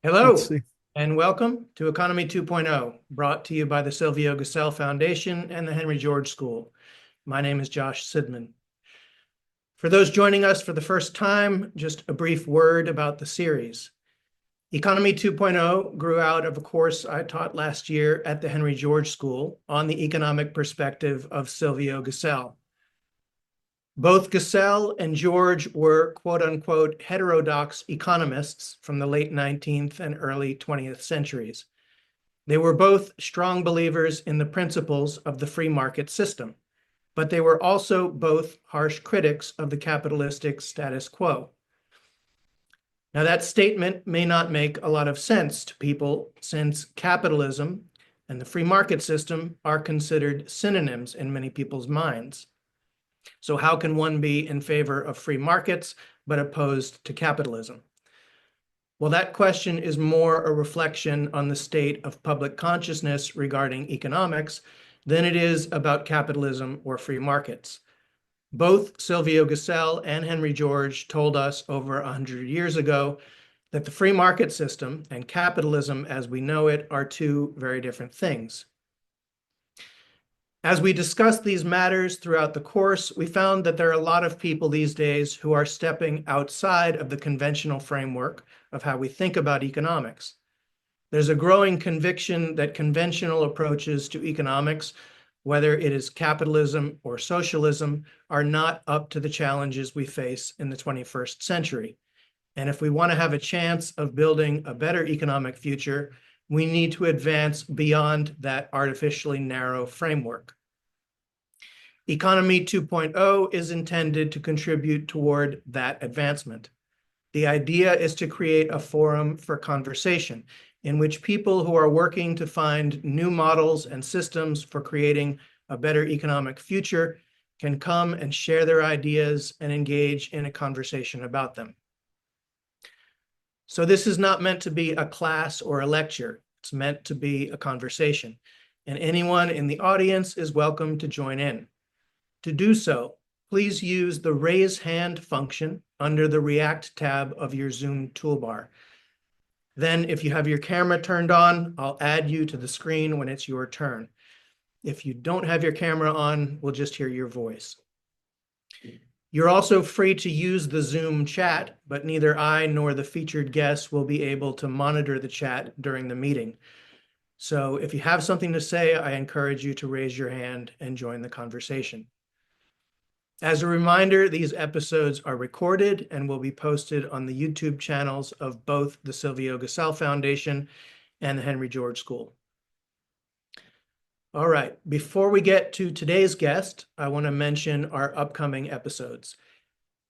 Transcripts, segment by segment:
Let's Hello, see. and welcome to Economy 2.0, brought to you by the Silvio Gesell Foundation and the Henry George School. My name is Josh Sidman. For those joining us for the first time, just a brief word about the series. Economy 2.0 grew out of a course I taught last year at the Henry George School on the economic perspective of Silvio Gesell. Both Gesell and George were quote-unquote heterodox economists from the late 19th and early 20th centuries. They were both strong believers in the principles of the free market system, but they were also both harsh critics of the capitalistic status quo. Now, that statement may not make a lot of sense to people since capitalism and the free market system are considered synonyms in many people's minds. So how can one be in favor of free markets but opposed to capitalism? Well, that question is more a reflection on the state of public consciousness regarding economics than it is about capitalism or free markets. Both Silvio Gesell and Henry George told us over 100 years ago that the free market system and capitalism as we know it are two very different things. As we discussed these matters throughout the course, we found that there are a lot of people these days who are stepping outside of the conventional framework of how we think about economics. There's a growing conviction that conventional approaches to economics, whether it is capitalism or socialism, are not up to the challenges we face in the 21st century. And if we want to have a chance of building a better economic future, we need to advance beyond that artificially narrow framework. Economy 2.0 is intended to contribute toward that advancement. The idea is to create a forum for conversation in which people who are working to find new models and systems for creating a better economic future can come and share their ideas and engage in a conversation about them. So this is not meant to be a class or a lecture. It's meant to be a conversation, and anyone in the audience is welcome to join in. To do so, please use the raise hand function under the React tab of your Zoom toolbar. Then, if you have your camera turned on, I'll add you to the screen when it's your turn. If you don't have your camera on, we'll just hear your voice. You're also free to use the Zoom chat, but neither I nor the featured guests will be able to monitor the chat during the meeting. So if you have something to say, I encourage you to raise your hand and join the conversation. As a reminder, these episodes are recorded and will be posted on the YouTube channels of both the Silvio Gesell Foundation and the Henry George School. All right, before we get to today's guest, I want to mention our upcoming episodes.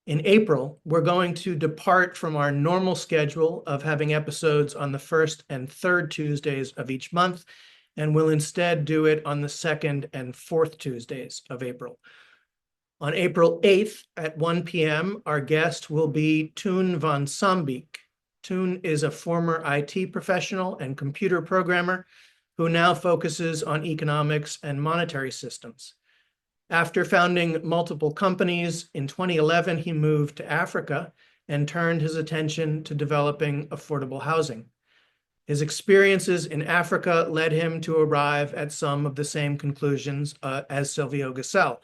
In April, we're going to depart from our normal schedule of having episodes on the first and third Tuesdays of each month, and we'll instead do it on the second and fourth Tuesdays of April. On April 8th at 1 p.m., our guest will be Toon van Sambeek. Toon is a former IT professional and computer programmer who now focuses on economics and monetary systems. After founding multiple companies, in 2011, he moved to Africa and turned his attention to developing affordable housing. His experiences in Africa led him to arrive at some of the same conclusions as Silvio Gesell,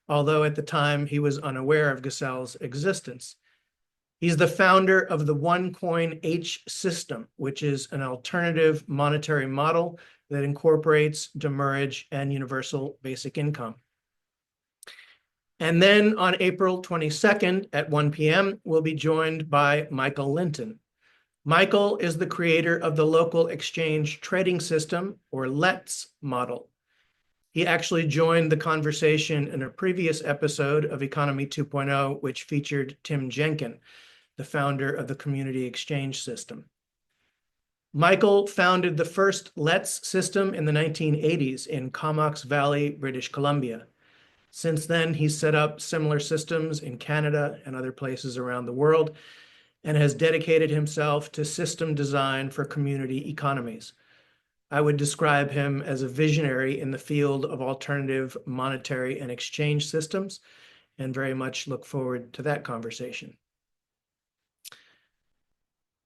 although at the time he was unaware of Gesell's existence. He's the founder of the OneCoin H system, which is an alternative monetary model that incorporates demurrage and universal basic income. And then on April 22nd at 1 p.m., we'll be joined by Michael Linton. Michael is the creator of the local exchange trading system, or LETS model. He actually joined the conversation in a previous episode of Economy 2.0, which featured Tim Jenkin, the founder of the community exchange system. Michael founded the first LETS system in the 1980s in Comox Valley, British Columbia. Since then, he's set up similar systems in Canada and other places around the world and has dedicated himself to system design for community economies. I would describe him as a visionary in the field of alternative monetary and exchange systems, and very much look forward to that conversation.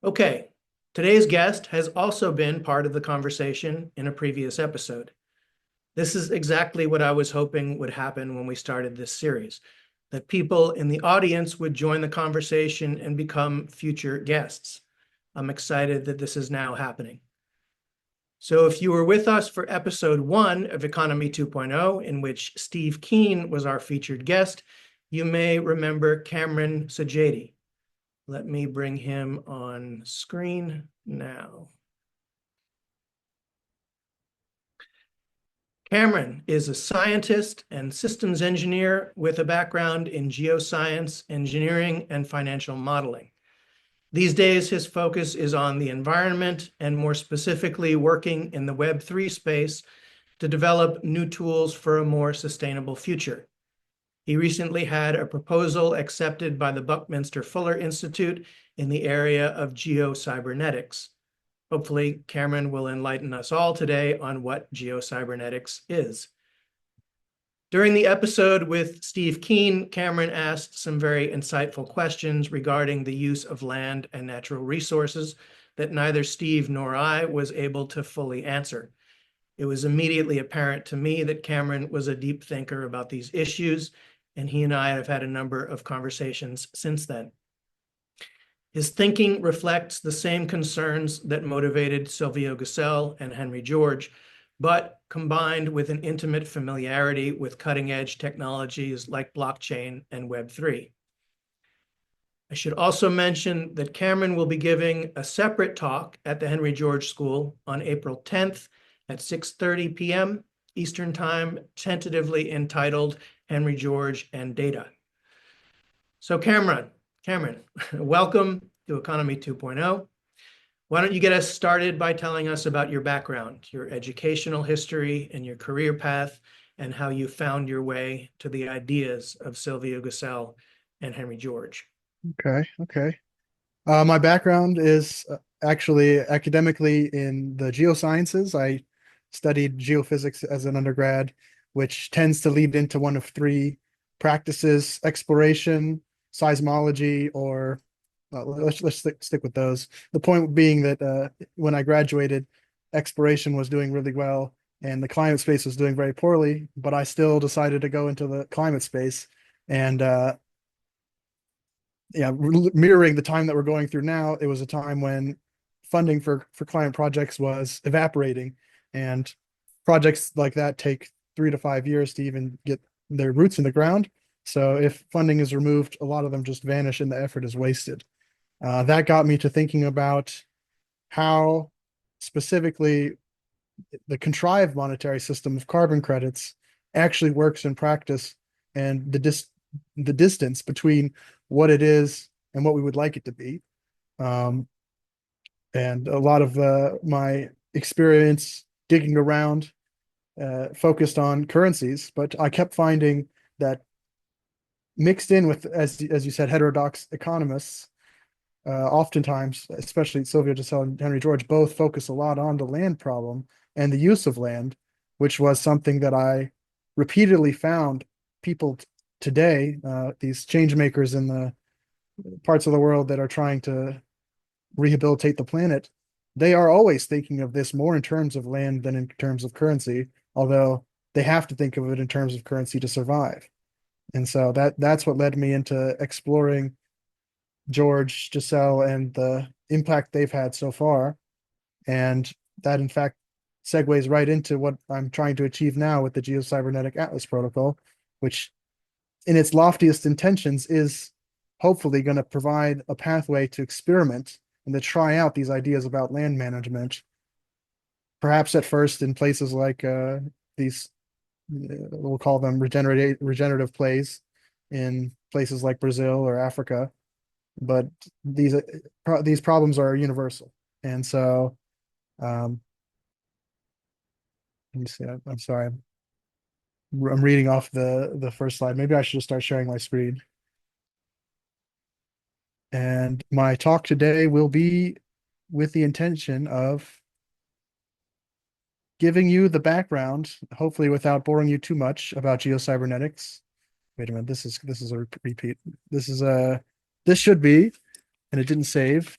Okay, Today's guest has also been part of the conversation in a previous episode. This is exactly what I was hoping would happen when we started this series, that people in the audience would join the conversation and become future guests. I'm excited that this is now happening. So if you were with us for episode 1 of Economy 2.0, in which Steve Keen was our featured guest, you may remember Cameron Sajedi. Let me bring him on screen now. Cameron is a scientist and systems engineer with a background in geoscience, engineering, and financial modeling. These days, his focus is on the environment and more specifically working in the Web3 space to develop new tools for a more sustainable future. He recently had a proposal accepted by the Buckminster Fuller Institute in the area of geocybernetics. Hopefully, Cameron will enlighten us all today on what geocybernetics is. During the episode with Steve Keen, Cameron asked some very insightful questions regarding the use of land and natural resources that neither Steve nor I was able to fully answer. It was immediately apparent to me that Cameron was a deep thinker about these issues, and he and I have had a number of conversations since then. His thinking reflects the same concerns that motivated Silvio Gesell and Henry George, but combined with an intimate familiarity with cutting-edge technologies like blockchain and Web3. I should also mention that Cameron will be giving a separate talk at the Henry George School on April 10th at 6:30 p.m. Eastern Time, tentatively entitled Henry George and Data. So Cameron, welcome to Economy 2.0. Why don't you get us started by telling us about your background, your educational history, and your career path, and how you found your way to the ideas of Silvio Gesell and Henry George. Okay. My background is actually academically in the geosciences. I studied geophysics as an undergrad, which tends to lead into one of three practices: exploration, seismology, or let's stick with those. The point being that when I graduated, exploration was doing really well and the climate space was doing very poorly, but I still decided to go into the climate space. And yeah, mirroring the time that we're going through now, it was a time when funding for climate projects was evaporating, and projects like that take 3 to 5 years to even get their roots in the ground. So if funding is removed, a lot of them just vanish and the effort is wasted. That got me to thinking about how specifically the contrived monetary system of carbon credits actually works in practice, and the distance between what it is and what we would like it to be. And a lot of my experience digging around focused on currencies, but I kept finding that mixed in with, as you said, heterodox economists, oftentimes, especially Silvio Gesell and Henry George, both focus a lot on the land problem and the use of land, which was something that I repeatedly found people today, these change makers in the parts of the world that are trying to rehabilitate the planet, they are always thinking of this more in terms of land than in terms of currency, although they have to think of it in terms of currency to survive. And so that's what led me into exploring George, Gesell, and the impact they've had so far. And that, in fact, segues right into what I'm trying to achieve now with the Geocybernetic Atlas Protocol, which in its loftiest intentions is hopefully going to provide a pathway to experiment and to try out these ideas about land management, perhaps at first in places like these, we'll call them regenerative plays in places like Brazil or Africa. But these problems are universal. And so let me see, I'm sorry, I'm reading off the first slide. Maybe I should just start sharing my screen. And my talk today will be with the intention of giving you the background, hopefully without boring you too much, about geocybernetics. Wait a minute, this is a repeat. This should be, and it didn't save.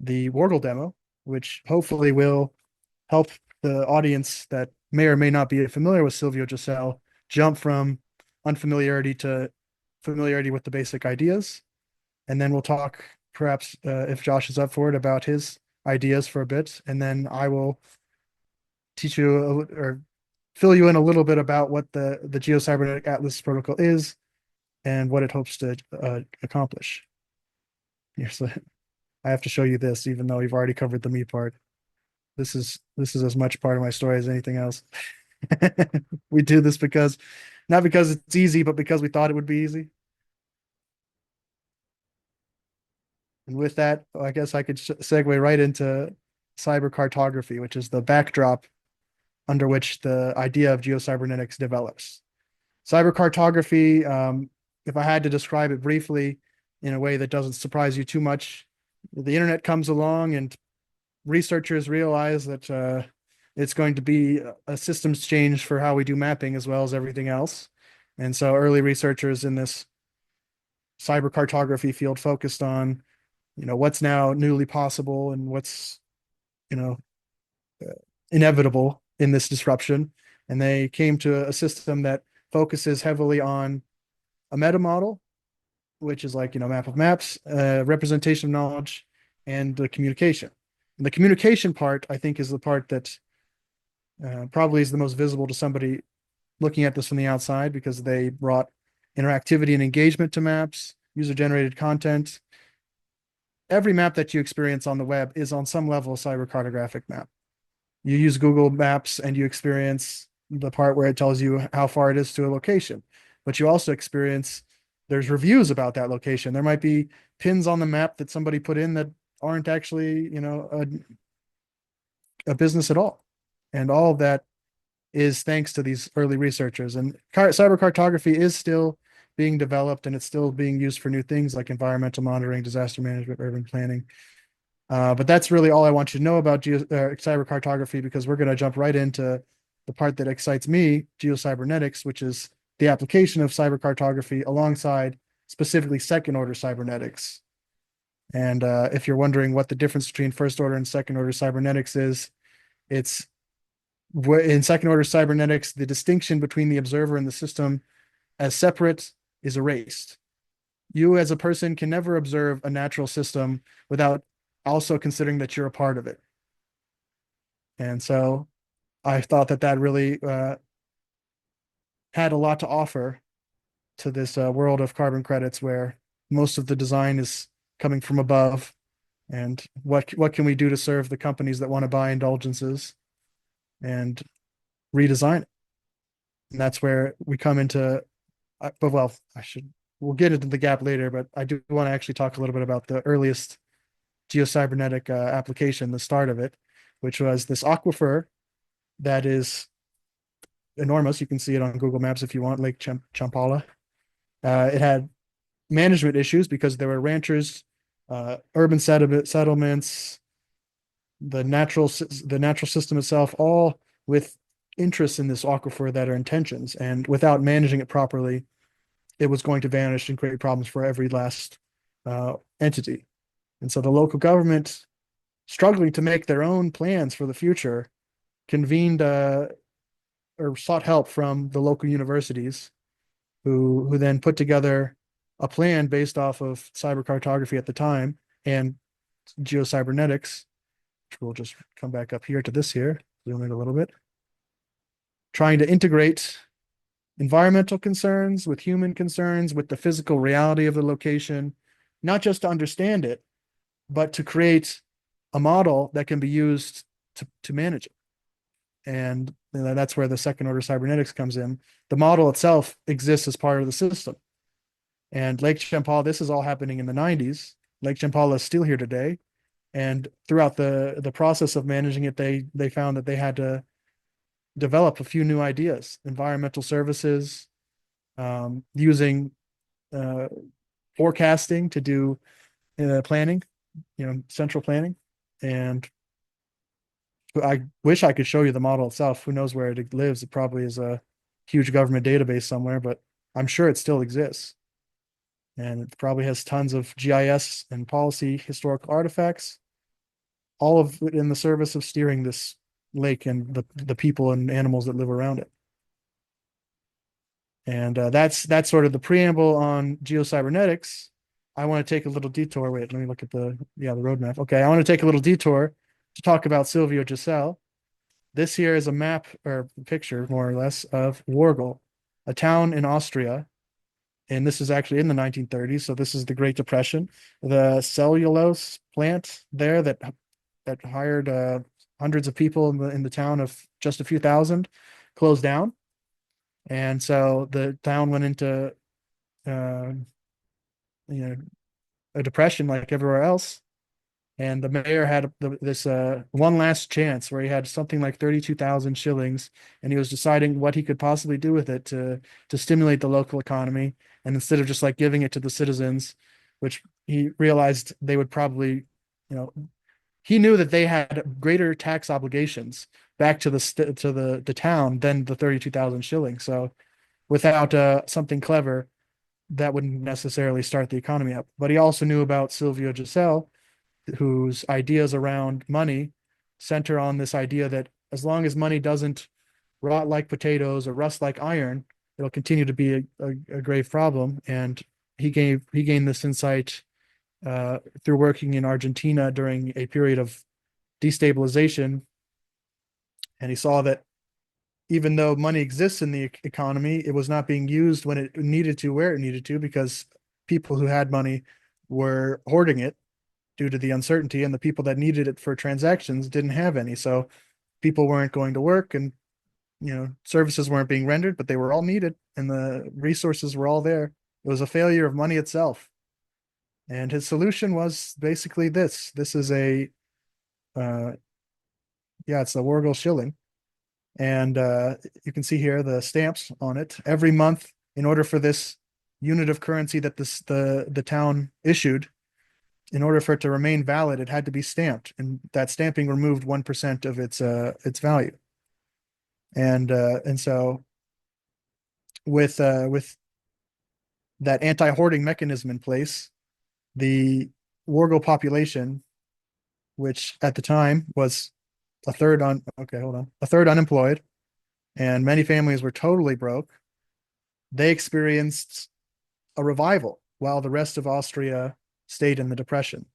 the Wordle demo, which hopefully will help the audience that may or may not be familiar with Silvio Gesell jump from unfamiliarity to familiarity with the basic ideas. And then we'll talk, perhaps, if Josh is up for it, about his ideas for a bit. And then I will teach you or fill you in a little bit about what the Geocybernetic Atlas Protocol is and what it hopes to accomplish. Here, so I have to show you this, even though you've already covered the me part. This is as much part of my story as anything else. We do this because, not because it's easy, but because we thought it would be easy. And with that, I guess I could segue right into cyber cartography, which is the backdrop under which the idea of geocybernetics develops. Cyber cartography, if I had to describe it briefly in a way that doesn't surprise you too much, the internet comes along and researchers realize that it's going to be a systems change for how we do mapping as well as everything else. And so early researchers in this cyber cartography field focused on, what's now newly possible and what's, inevitable in this disruption. And they came to a system that focuses heavily on a meta model, which is like, map of maps, representation of knowledge, and the communication. And the communication part, I think, is the part that probably is the most visible to somebody looking at this from the outside, because they brought interactivity and engagement to maps, user-generated content. Every map that you experience on the web is on some level a cyber cartographic map. You use Google Maps and you experience the part where it tells you how far it is to a location, but you also experience there's reviews about that location. There might be pins on the map that somebody put in that aren't actually, a business at all. And all of that is thanks to these early researchers. And cyber cartography is still being developed, and it's still being used for new things like environmental monitoring, disaster management, urban planning. But that's really all I want you to know about cyber cartography, because we're going to jump right into the part that excites me, geocybernetics, which is the application of cyber cartography alongside specifically second order cybernetics. And if you're wondering what the difference between first order and second order cybernetics is, it's in second order cybernetics, the distinction between the observer and the system as separate is erased. You as a person can never observe a natural system without also considering that you're a part of it. And so I thought that really had a lot to offer to this world of carbon credits, where most of the design is coming from above. And what can we do to serve the companies that want to buy indulgences and redesign it? And that's where we come into, we'll get into the gap later, but I do want to actually talk a little bit about the earliest geocybernetic application, the start of it, which was this aquifer that is enormous. You can see it on Google Maps if you want, Lake Champala. It had management issues because there were ranchers, urban settlements, the natural system itself, all with interests in this aquifer that are intentions. And without managing it properly, it was going to vanish and create problems for every last entity. And so the local government, struggling to make their own plans for the future, convened or sought help from the local universities, who then put together a plan based off of cyber cartography at the time and geocybernetics, which we'll just come back up here to this here, zoom in a little bit, trying to integrate environmental concerns with human concerns, with the physical reality of the location, not just to understand it, but to create a model that can be used to manage it. And that's where the second order cybernetics comes in. The model itself exists as part of the system. And Lake Champala, this is all happening in the 90s. Lake Champala is still here today. And throughout the process of managing it, they found that they had to develop a few new ideas, environmental services, using forecasting to do planning, central planning. And I wish I could show you the model itself. Who knows where it lives? It probably is a huge government database somewhere, but I'm sure it still exists. And it probably has tons of GIS and policy historical artifacts. all of it in the service of steering this lake and the people and animals that live around it. And that's sort of the preamble on geocybernetics. I want to take a little detour. Wait, let me look at the roadmap. Okay, I want to take a little detour to talk about Silvio Gesell. This here is a map or picture, more or less, of Wargl, a town in Austria. And this is actually in the 1930s. So this is the Great Depression. The cellulose plant there that hired hundreds of people in the town of just a few thousand closed down. And so the town went into uh, you know a depression like everywhere else. And the mayor had this one last chance where he had something like 32,000 shillings, and he was deciding what he could possibly do with it to stimulate the local economy. And instead of just like giving it to the citizens, which he realized they would probably, you know, he knew that they had greater tax obligations back to the town than the 32,000 shillings. So without something clever, that wouldn't necessarily start the economy up. But he also knew about Silvio Gesell, whose ideas around money center on this idea that as long as money doesn't rot like potatoes or rust like iron, it'll continue to be a grave problem. And he gained this insight through working in Argentina during a period of destabilization. And he saw that even though money exists in the economy, it was not being used when it needed to, where it needed to, because people who had money were hoarding it due to the uncertainty, and the people that needed it for transactions didn't have any. So people weren't going to work, and services weren't being rendered, but they were all needed, and the resources were all there. It was a failure of money itself. And his solution was basically this. This is it's the Wargl shilling. And you can see here the stamps on it. Every month, in order for this unit of currency that the town issued, in order for it to remain valid, it had to be stamped, and that stamping removed 1% of its value. And so with that anti-hoarding mechanism in place, the Wargl population, which at the time was a third unemployed, and many families were totally broke, they experienced a revival while the rest of Austria stayed in the depression.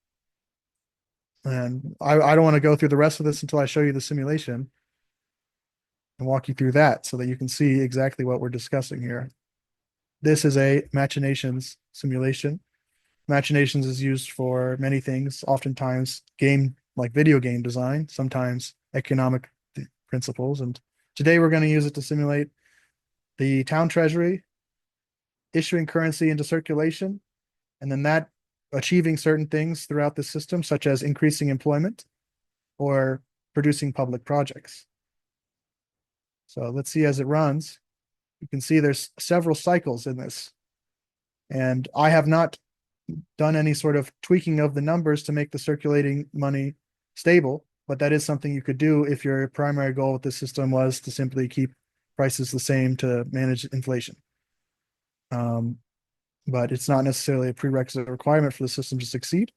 And I don't want to go through the rest of this until I show you the simulation and walk you through that so that you can see exactly what we're discussing here. This is a machinations simulation. Machinations is used for many things, oftentimes video game design, sometimes economic principles. And today we're going to use it to simulate the town treasury issuing currency into circulation, and then that achieving certain things throughout the system, such as increasing employment or producing public projects. So let's see as it runs. You can see there's several cycles in this. And I have not done any sort of tweaking of the numbers to make the circulating money stable, but that is something you could do if your primary goal with the system was to simply keep prices the same to manage inflation. But it's not necessarily a prerequisite requirement for the system to succeed.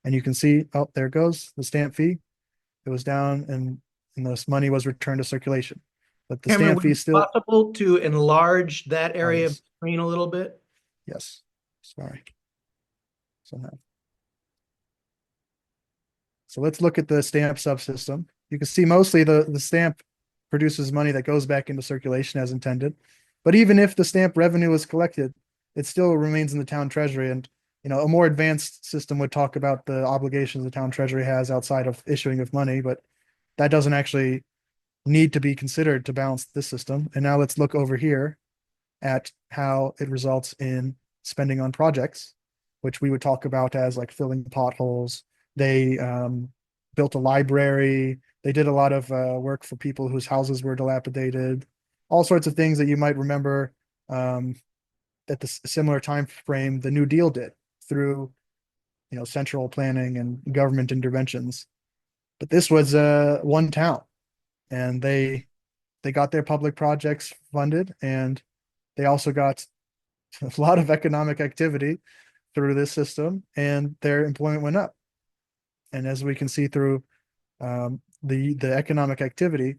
And you can see, oh, there goes the stamp fee. It was down, and this money was returned to circulation. But the Cameron, stamp would fee it be still. possible to enlarge that area of yes. the screen a little bit? Yes. Sorry. So let's look at the stamp subsystem. You can see mostly the stamp produces money that goes back into circulation as intended. But even if the stamp revenue is collected, it still remains in the town treasury. And a more advanced system would talk about the obligations the town treasury has outside of issuing of money, but that doesn't actually need to be considered to balance this system. And now let's look over here at how it results in spending on projects, which we would talk about as like filling potholes. They built a library. They did a lot of work for people whose houses were dilapidated, all sorts of things that you might remember at the similar time frame the New Deal did through central planning and government interventions. But this was one town, and they got their public projects funded, and they also got a lot of economic activity through this system, and their employment went up. And as we can see through the economic activity,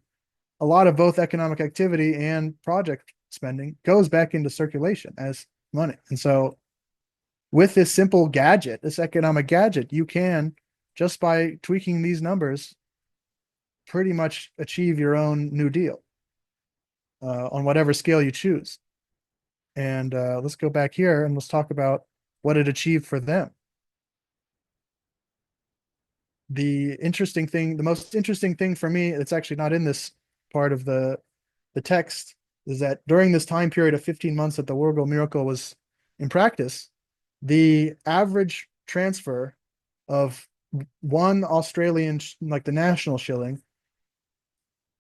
a lot of both economic activity and project spending goes back into circulation as money. And so with this simple gadget, this economic gadget, you can, just by tweaking these numbers, pretty much achieve your own New Deal on whatever scale you choose. And let's go back here and let's talk about what it achieved for them. The most interesting thing for me, it's actually not in this part of the text, is that during this time period of 15 months that the Wurgel miracle was in practice, the average transfer of one Australian, like the national shilling,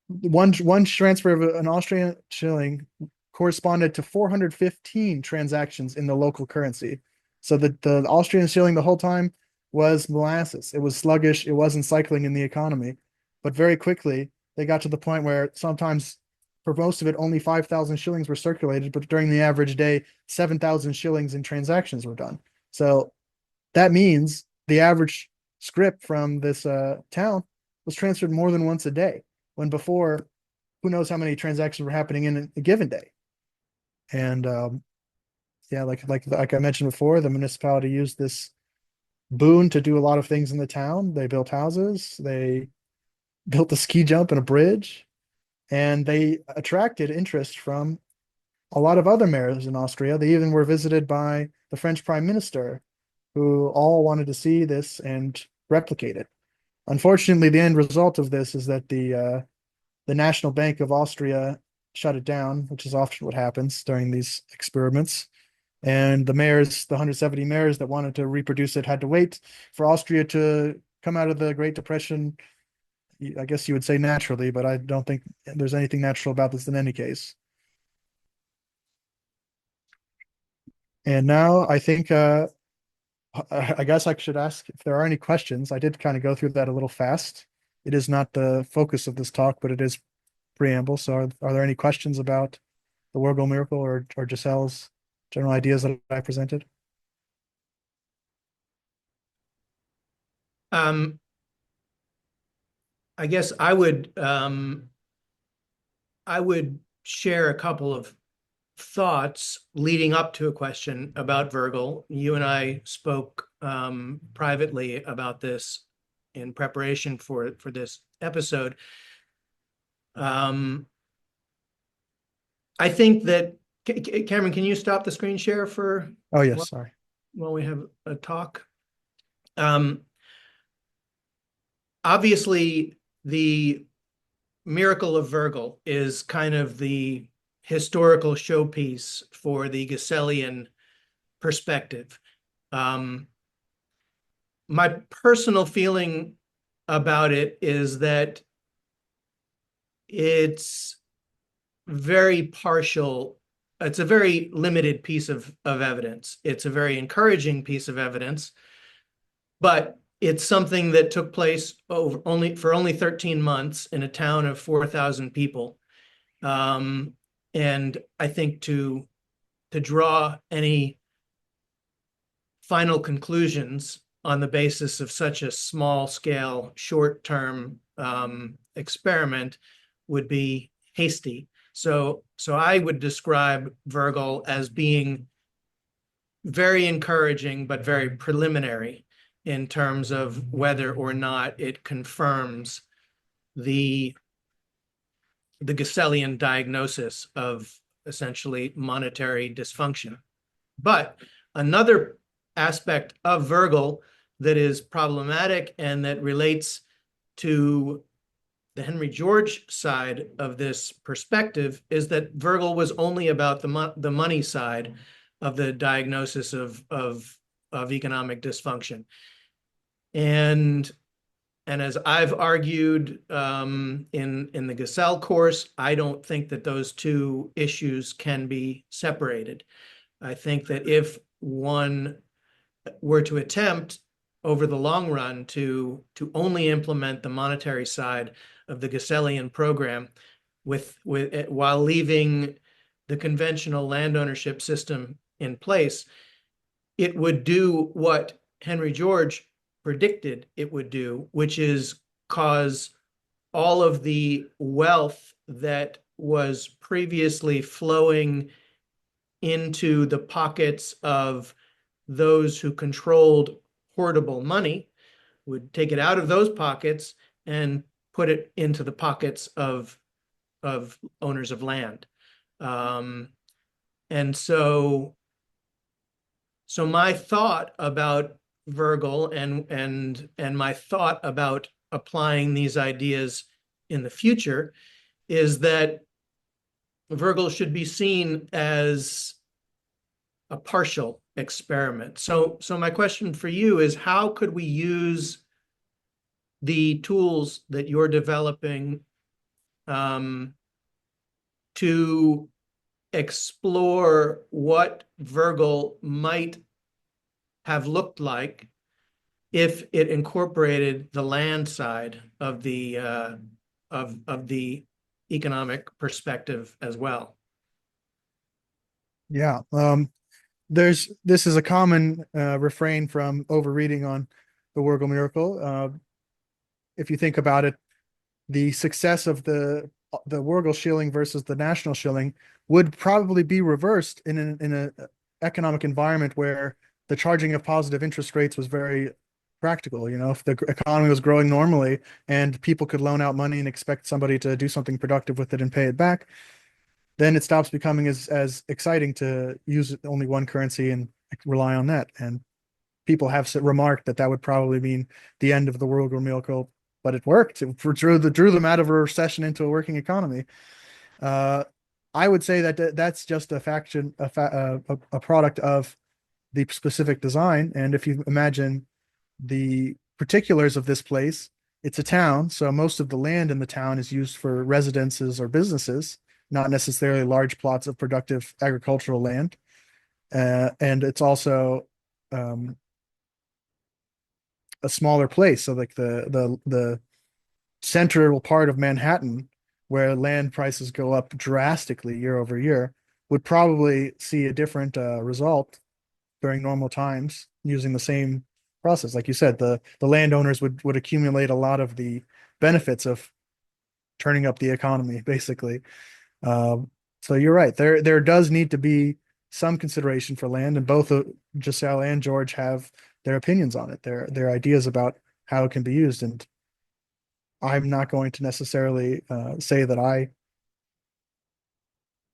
one transfer of an Australian shilling corresponded to 415 transactions in the local currency. So the Austrian shilling the whole time was molasses. It was sluggish. It wasn't cycling in the economy. But very quickly, they got to the point where sometimes, for most of it, only 5,000 shillings were circulated, but during the average day, 7,000 shillings in transactions were done. So that means the average scrip from this town was transferred more than once a day, when before, who knows how many transactions were happening in a given day. And yeah, like I mentioned before, the municipality used this boon to do a lot of things in the town. They built houses, they built a ski jump and a bridge, and they attracted interest from a lot of other mayors in Austria. They even were visited by the French prime minister, who all wanted to see this and replicate it. Unfortunately, the end result of this is that the National Bank of Austria shut it down, which is often what happens during these experiments. And the 170 mayors that wanted to reproduce it had to wait for Austria to come out of the Great Depression. I guess you would say naturally, but I don't think there's anything natural about this in any case. And now I think I guess I should ask if there are any questions. I did kind of go through that a little fast. It is not the focus of this talk, but it is preamble. So are there any questions about the Wurgel miracle or Gesell's general ideas that I presented? I guess I would share a couple of thoughts leading up to a question about Wurgel. You and I spoke privately about this in preparation for this episode. I think that, Cameron, can you stop the screen share for Oh, yes, sorry. while we have a talk? Obviously, the miracle of Wurgel is kind of the historical showpiece for the Gesellian perspective. My personal feeling about it is that it's very partial. It's a very limited piece of evidence. It's a very encouraging piece of evidence, but it's something that took place for only 13 months in a town of 4,000 people. And I think to draw any final conclusions on the basis of such a small scale, short-term experiment would be hasty. So I would describe Wurgel as being very encouraging, but very preliminary in terms of whether or not it confirms the Gesellian diagnosis of essentially monetary dysfunction. But another aspect of Wurgel that is problematic and that relates to the Henry George side of this perspective is that Wurgel was only about the money side of the diagnosis of economic dysfunction. And as I've argued in the Gesell course, I don't think that those two issues can be separated. I think that if one were to attempt over the long run to only implement the monetary side of the Gesellian program while leaving the conventional land ownership system in place, it would do what Henry George predicted it would do, which is cause all of the wealth that was previously flowing into the pockets of those who controlled portable money, would take it out of those pockets and put it into the pockets of owners of land. And so my thought about Virgil and my thought about applying these ideas in the future is that Virgil should be seen as a partial experiment. So my question for you is, how could we use the tools that you're developing to explore what Virgil might have looked like if it incorporated the land side of the economic perspective as well? Yeah. This is a common refrain from overreading on the Wurgel miracle. If you think about it, the success of the Wurgel shilling versus the national shilling would probably be reversed in an economic environment where the charging of positive interest rates was very practical. You know, if the economy was growing normally and people could loan out money and expect somebody to do something productive with it and pay it back, then it stops becoming as exciting to use only one currency and rely on that. And people have remarked that that would probably mean the end of the Wurgel miracle, but it worked. It drew them out of a recession into a working economy. I would say that that's just a product of the specific design. And if you imagine the particulars of this place, it's a town, so most of the land in the town is used for residences or businesses, not necessarily large plots of productive agricultural land. And it's also a smaller place. So like the central part of Manhattan, where land prices go up drastically year over year, would probably see a different result during normal times using the same process. Like you said, the landowners would accumulate a lot of the benefits of turning up the economy, basically. So you're right. There does need to be some consideration for land, and both Giselle and George have their opinions on it, their ideas about how it can be used. And I'm not going to necessarily say that I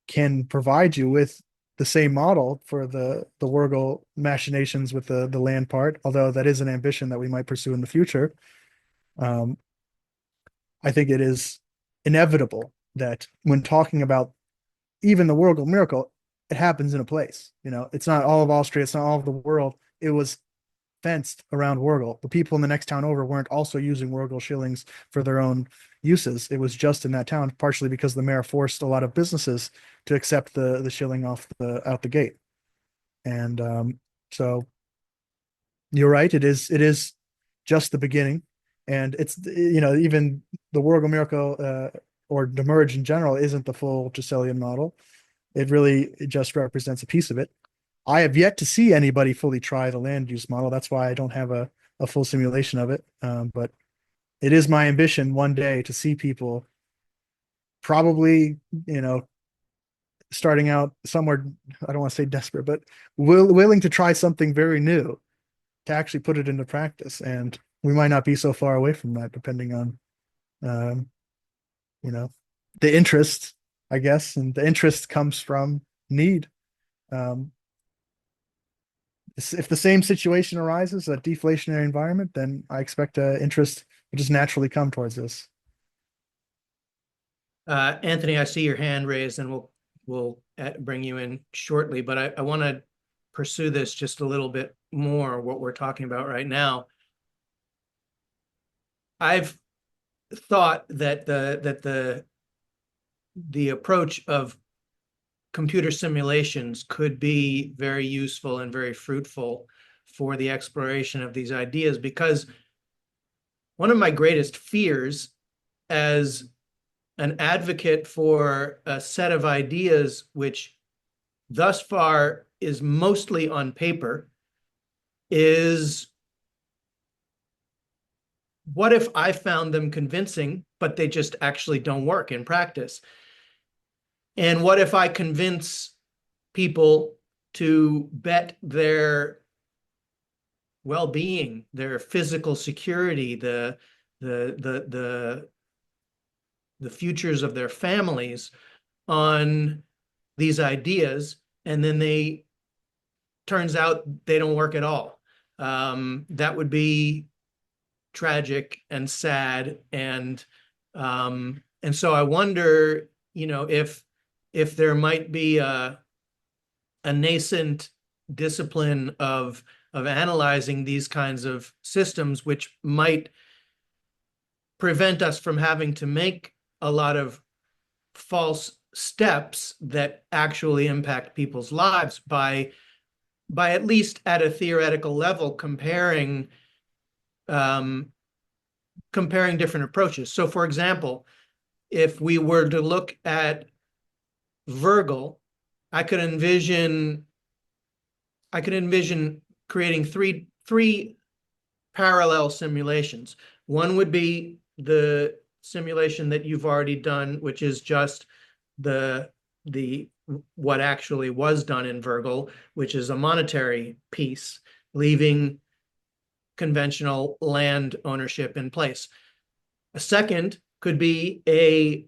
can provide you with the same model for the Wurgel machinations with the land part, although that is an ambition that we might pursue in the future. I think it is inevitable that when talking about even the Wurgel miracle, it happens in a place. You know, it's not all of Austria, it's not all of the world. It was fenced around Wurgel. The people in the next town over weren't also using Wurgel shillings for their own uses. It was just in that town, partially because the mayor forced a lot of businesses to accept the shilling out the gate. And so you're right. It is just the beginning, and it's, you know, even the Wurgel miracle or the merge in general isn't the full Gisellian model. It just represents a piece of it. I have yet to see anybody fully try the land use model. That's why I don't have a full simulation of it. But it is my ambition one day to see people probably, you know, starting out somewhere, I don't want to say desperate, but willing to try something very new to actually put it into practice. And we might not be so far away from that, depending on, you know, the interest, I guess. And the interest comes from need. If the same situation arises, a deflationary environment, then I expect interest will just naturally come towards this. Anthony, I see your hand raised, and we'll bring you in shortly, but I want to pursue this just a little bit more, what we're talking about right now. I've thought that the approach of computer simulations could be very useful and very fruitful for the exploration of these ideas, because one of my greatest fears as an advocate for a set of ideas which thus far is mostly on paper is what if I found them convincing, but they just actually don't work in practice? And what if I convince people to bet their well-being, their physical security, the futures of their families on these ideas, and then turns out they don't work at all? That would be tragic and sad, and so I wonder, if there might be a nascent discipline of analyzing these kinds of systems, which might prevent us from having to make a lot of false steps that actually impact people's lives by at least at a theoretical level comparing different approaches. So, for example, if we were to look at Virgil, I could envision creating three parallel simulations. One would be the simulation that you've already done, which is just the what actually was done in Virgil, which is a monetary piece, leaving conventional land ownership in place. A second could be a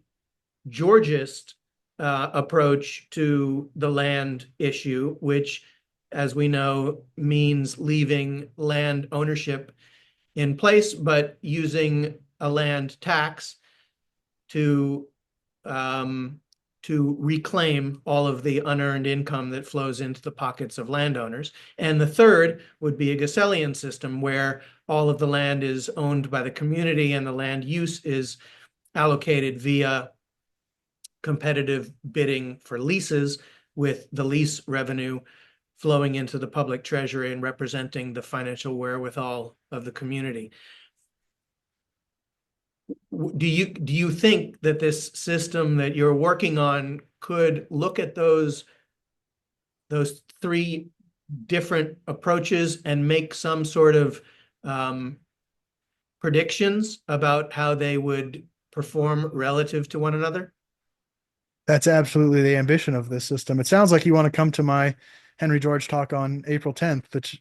Georgist approach to the land issue, which, as we know, means leaving land ownership in place, but using a land tax to reclaim all of the unearned income that flows into the pockets of landowners. And the third would be a Gessellian system, where all of the land is owned by the community and the land use is allocated via competitive bidding for leases, with the lease revenue flowing into the public treasury and representing the financial wherewithal of the community. Do you think that this system that you're working on could look at those three different approaches and make some sort of predictions about how they would perform relative to one another? That's absolutely the ambition of this system. It sounds like you want to come to my Henry George talk on April 10th.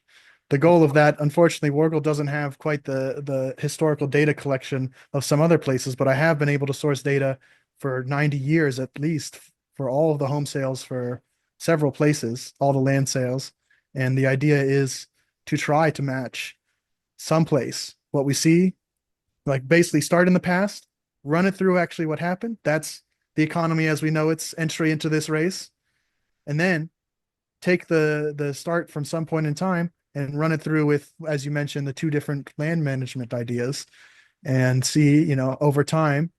The goal of that, unfortunately, Wargle doesn't have quite the historical data collection of some other places, but I have been able to source data for 90 years at least for all of the home sales for several places, all the land sales. And the idea is to try to match someplace what we see, like basically start in the past, run it through actually what happened. That's the economy as we know its entry into this race, and then take the start from some point in time and run it through with, as you mentioned, the two different land management ideas, and see, over time,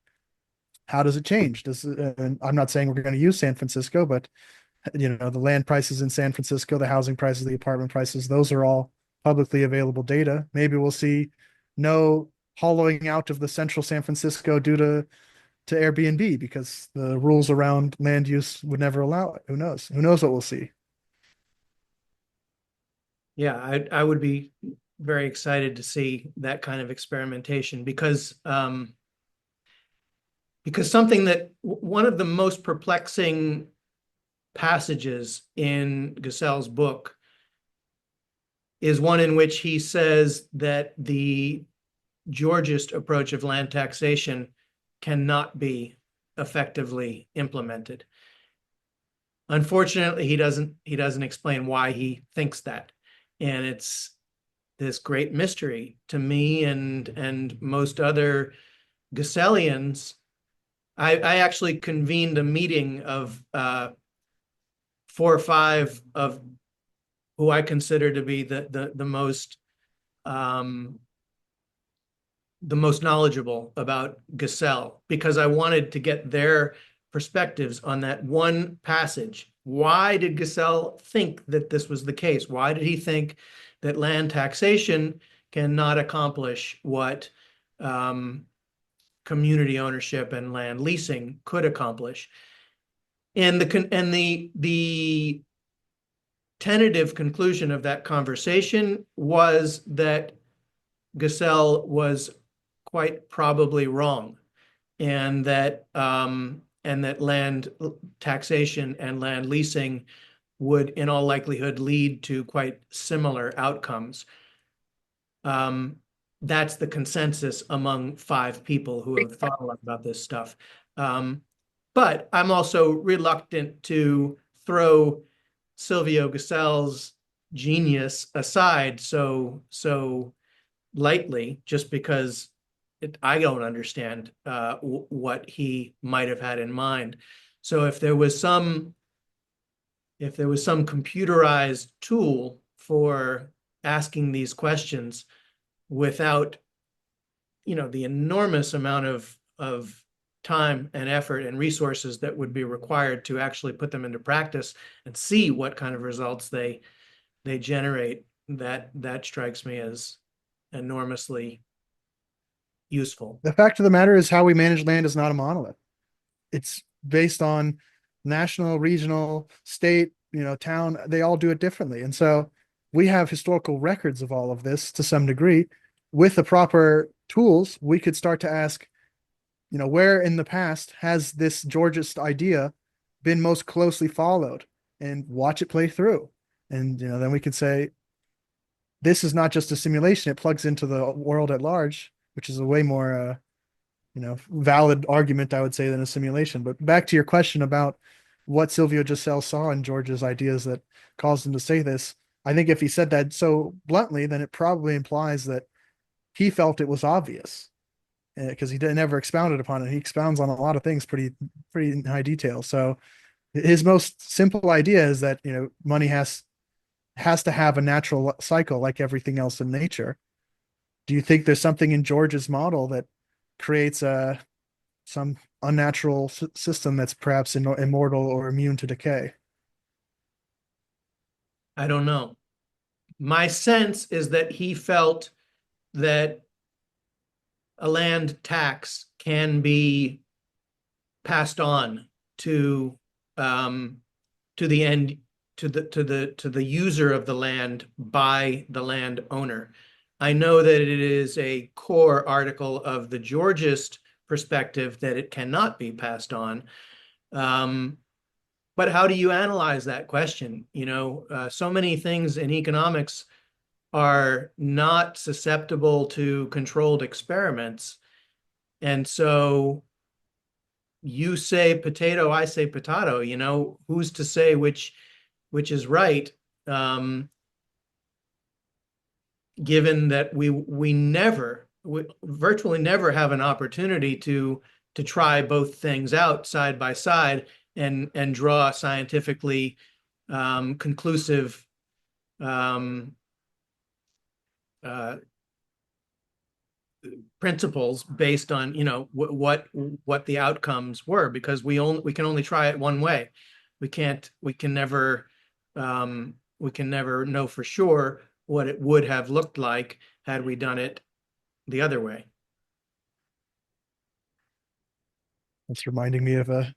how does it change? And I'm not saying we're going to use San Francisco, but the land prices in San Francisco, the housing prices, the apartment prices, those are all publicly available data. Maybe we'll see no hollowing out of the central San Francisco due to Airbnb, because the rules around land use would never allow it. Who knows? Who knows what we'll see? Yeah, I would be very excited to see that kind of experimentation, because something that one of the most perplexing passages in Gesell's book is one in which he says that the Georgist approach of land taxation cannot be effectively implemented. Unfortunately, he doesn't explain why he thinks that. And it's this great mystery to me and most other Gessellians. I actually convened a meeting of 4 or 5 of who I consider to be the most knowledgeable about Gesell, because I wanted to get their perspectives on that one passage. Why did Gesell think that this was the case? Why did he think that land taxation cannot accomplish what community ownership and land leasing could accomplish? And the tentative conclusion of that conversation was that Gesell was quite probably wrong, and that land taxation and land leasing would in all likelihood lead to quite similar outcomes. That's the consensus among 5 people who have thought a lot about this stuff. But I'm also reluctant to throw Silvio Gesell's genius aside so lightly, just because I don't understand what he might have had in mind. So if there was some computerized tool for asking these questions without, the enormous amount of time and effort and resources that would be required to actually put them into practice and see what kind of results they generate, that strikes me as enormously useful. The fact of the matter is how we manage land is not a monolith. It's based on national, regional, state, town. They all do it differently. And so we have historical records of all of this to some degree. With the proper tools, we could start to ask, where in the past has this Georgist idea been most closely followed, and watch it play through. And, then we could say, this is not just a simulation. It plugs into the world at large, which is a way more, valid argument, I would say, than a simulation. But back to your question about what Silvio Gesell saw in George's ideas that caused him to say this. I think if he said that so bluntly, then it probably implies that he felt it was obvious, because he never expounded upon it. He expounds on a lot of things pretty in high detail. So his most simple idea is that, money has to have a natural cycle like everything else in nature. Do you think there's something in George's model that creates some unnatural system that's perhaps immortal or immune to decay? I don't know. My sense is that he felt that a land tax can be passed on to the end, to the user of the land by the landowner. I know that it is a core article of the Georgist perspective that it cannot be passed on. But how do you analyze that question? So many things in economics are not susceptible to controlled experiments. And so you say potato, I say potato, who's to say which is right? Given that we virtually never have an opportunity to try both things out side by side and draw scientifically conclusive principles based on what the outcomes were, because we can only try it one way. We can never know for sure what it would have looked like had we done it the other way. It's reminding me of a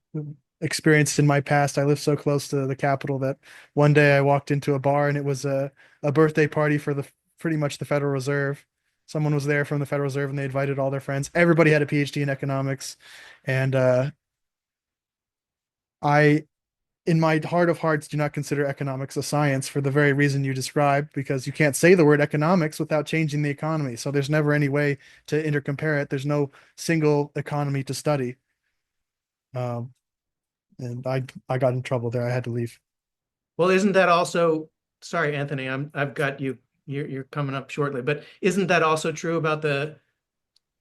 experience in my past. I lived so close to the Capitol that one day I walked into a bar and it was a birthday party for pretty much the Federal Reserve. Someone was there from the Federal Reserve and they invited all their friends. Everybody had a PhD in economics. And I, in my heart of hearts, do not consider economics a science for the very reason you described, because you can't say the word economics without changing the economy. So there's never any way to intercompare it. There's no single economy to study. And I got in trouble there. I had to leave. Well, isn't that also, sorry, Anthony, I've got you, you're coming up shortly, but isn't that also true about the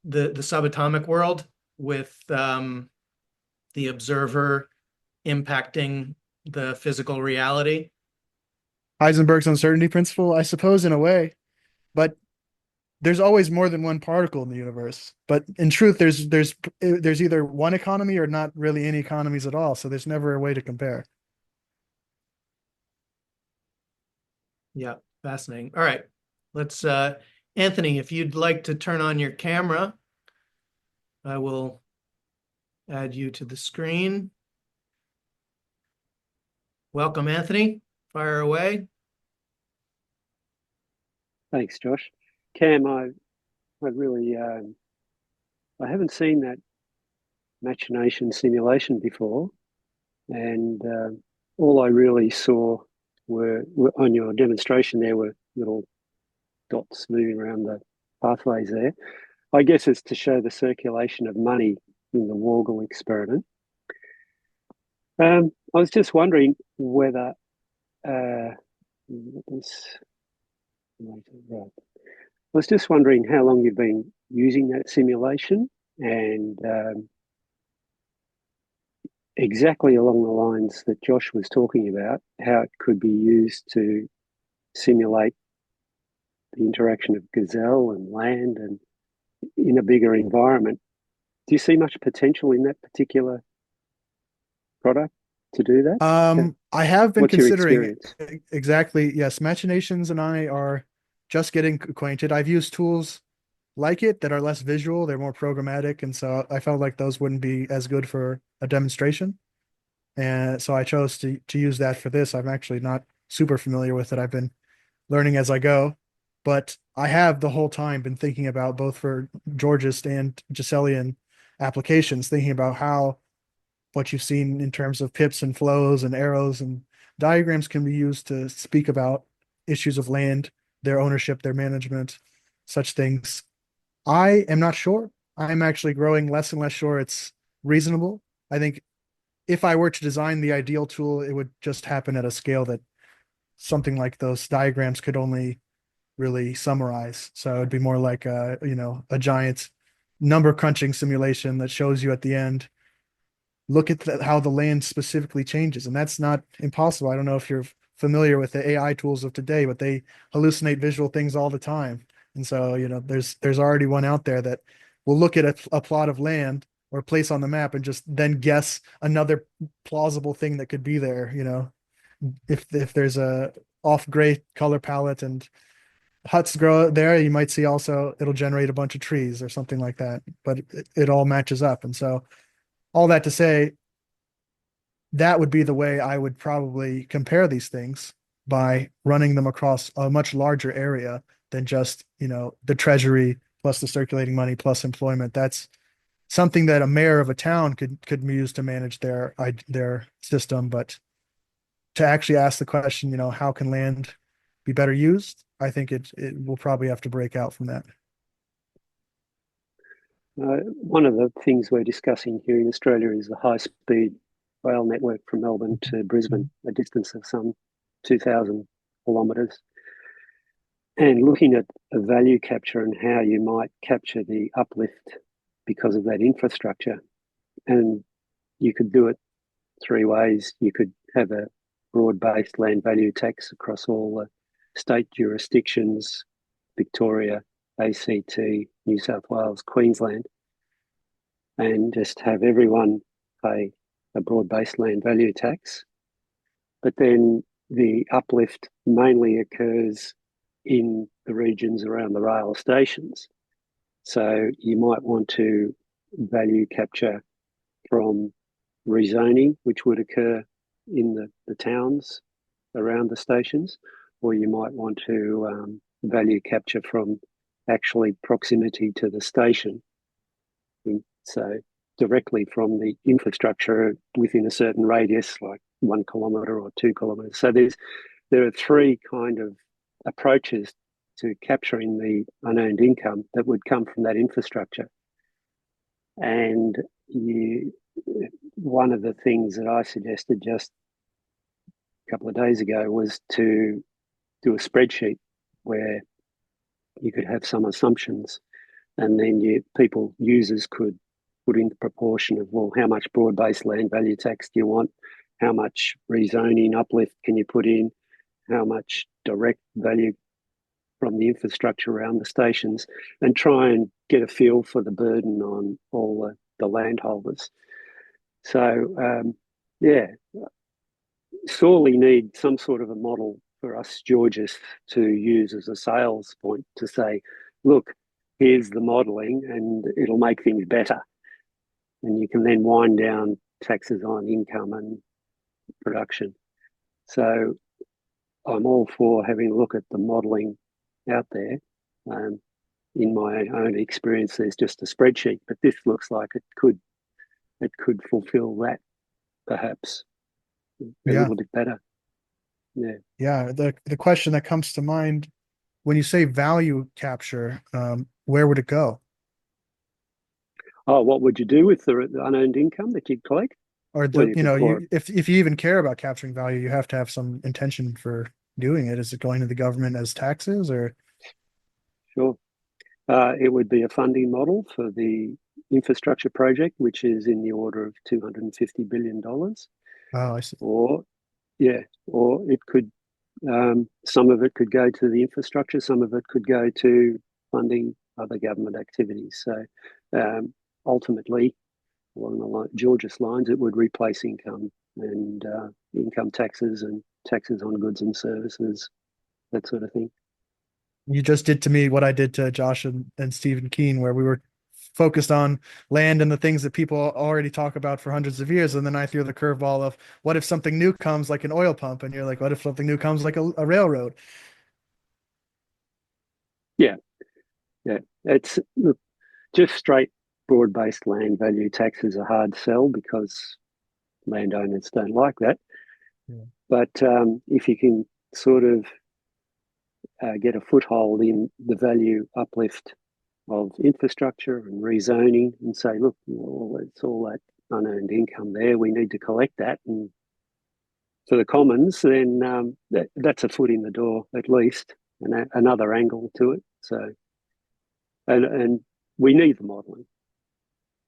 subatomic world, with the observer impacting the physical reality? Heisenberg's uncertainty principle, I suppose, in a way, but there's always more than one particle in the universe. But in truth, there's either one economy or not really any economies at all. So there's never a way to compare. Yeah, fascinating. All right, let's Anthony, if you'd like to turn on your camera, I will add you to the screen. Welcome, Anthony. Fire away. Thanks, Josh. Cam, I really I haven't seen that machination simulation before, and all I really saw were on your demonstration. There were little dots moving around the pathways there. I guess it's to show the circulation of money in the Waggle experiment. I was just wondering whether this, right. I was just wondering how long you've been using that simulation, and exactly along the lines that Josh was talking about, how it could be used to simulate the interaction of gazelle and land and in a bigger environment. Do you see much potential in that particular product to do that? I have been What's your considering experience? exactly. Yes, Machinations and I are just getting acquainted. I've used tools like it that are less visual, they're more programmatic, and so I felt like those wouldn't be as good for a demonstration. And so I chose to use that for this. I'm actually not super familiar with it. I've been learning as I go, but I have the whole time been thinking about both for Georgist and Gessellian applications, thinking about how what you've seen in terms of pips and flows and arrows and diagrams can be used to speak about issues of land, their ownership, their management, such things. I am not sure. I'm actually growing less and less sure it's reasonable. I think if I were to design the ideal tool, it would just happen at a scale that something like those diagrams could only really summarize. So it'd be more like a giant number crunching simulation that shows you at the end, look at how the land specifically changes. And that's not impossible. I don't know if you're familiar with the AI tools of today, but they hallucinate visual things all the time. And so, there's already one out there that will look at a plot of land or place on the map and just then guess another plausible thing that could be there. If there's a off gray color palette and huts grow there, you might see also it'll generate a bunch of trees or something like that. But it all matches up. And so all that to say, that would be the way I would probably compare these things, by running them across a much larger area than just, the treasury plus the circulating money plus employment. That's something that a mayor of a town could use to manage their system. But to actually ask the question, how can land be better used? I think it will probably have to break out from that. One of the things we're discussing here in Australia is the high-speed rail network from Melbourne to Brisbane, a distance of some 2,000 kilometres, and looking at a value capture and how you might capture the uplift because of that infrastructure. And you could do it three ways. You could have a broad-based land value tax across all the state jurisdictions, Victoria, ACT, New South Wales, Queensland, and just have everyone pay a broad-based land value tax. But then the uplift mainly occurs in the regions around the rail stations. So you might want to value capture from rezoning, which would occur in the towns around the stations, or you might want to value capture from actually proximity to the station. So directly from the infrastructure within a certain radius, like 1 kilometre or 2 kilometres. So there are three kind of approaches to capturing the unearned income that would come from that infrastructure. And one of the things that I suggested just a couple of days ago was to do a spreadsheet where you could have some assumptions, and then users could put in the proportion of, well, how much broad-based land value tax do you want? How much rezoning uplift can you put in? How much direct value from the infrastructure around the stations, and try and get a feel for the burden on all the landholders. So, sorely need some sort of a model for us Georgists to use as a sales point to say, look, here's the modelling and it'll make things better. And you can then wind down taxes on income and production. So I'm all for having a look at the modelling out there. in my own experience, there's just a spreadsheet, but this looks like it could fulfill that perhaps a Yeah. little bit better. Yeah. Yeah. The question that comes to mind when you say value capture, where would it go? Oh, what would you do with the unearned income that you'd collect? Or Well, the, you you could know, pour it. if you even care about capturing value, you have to have some intention for doing it. Is it going to the government as taxes or? Sure. It would be a funding model for the infrastructure project, which is in the order of $250 billion. Oh, I see. Or, yeah, or it could, some of it could go to the infrastructure, some of it could go to funding other government activities. So ultimately, along the Georgia's lines, it would replace income and income taxes and taxes on goods and services, that sort of thing. You just did to me what I did to Josh and Stephen Keen, where we were focused on land and the things that people already talk about for hundreds of years. And then I threw the curveball of what if something new comes like an oil pump? And you're like, what if something new comes like a railroad? Yeah, yeah. It's look, just straight broad-based land value tax is a hard sell because landowners don't like that. Yeah. But if you can sort of get a foothold in the value uplift of infrastructure and rezoning and say, look, well, it's all that unearned income there. We need to collect that and for the commons, then that's a foot in the door at least, and another angle to it. So, and we need the modelling.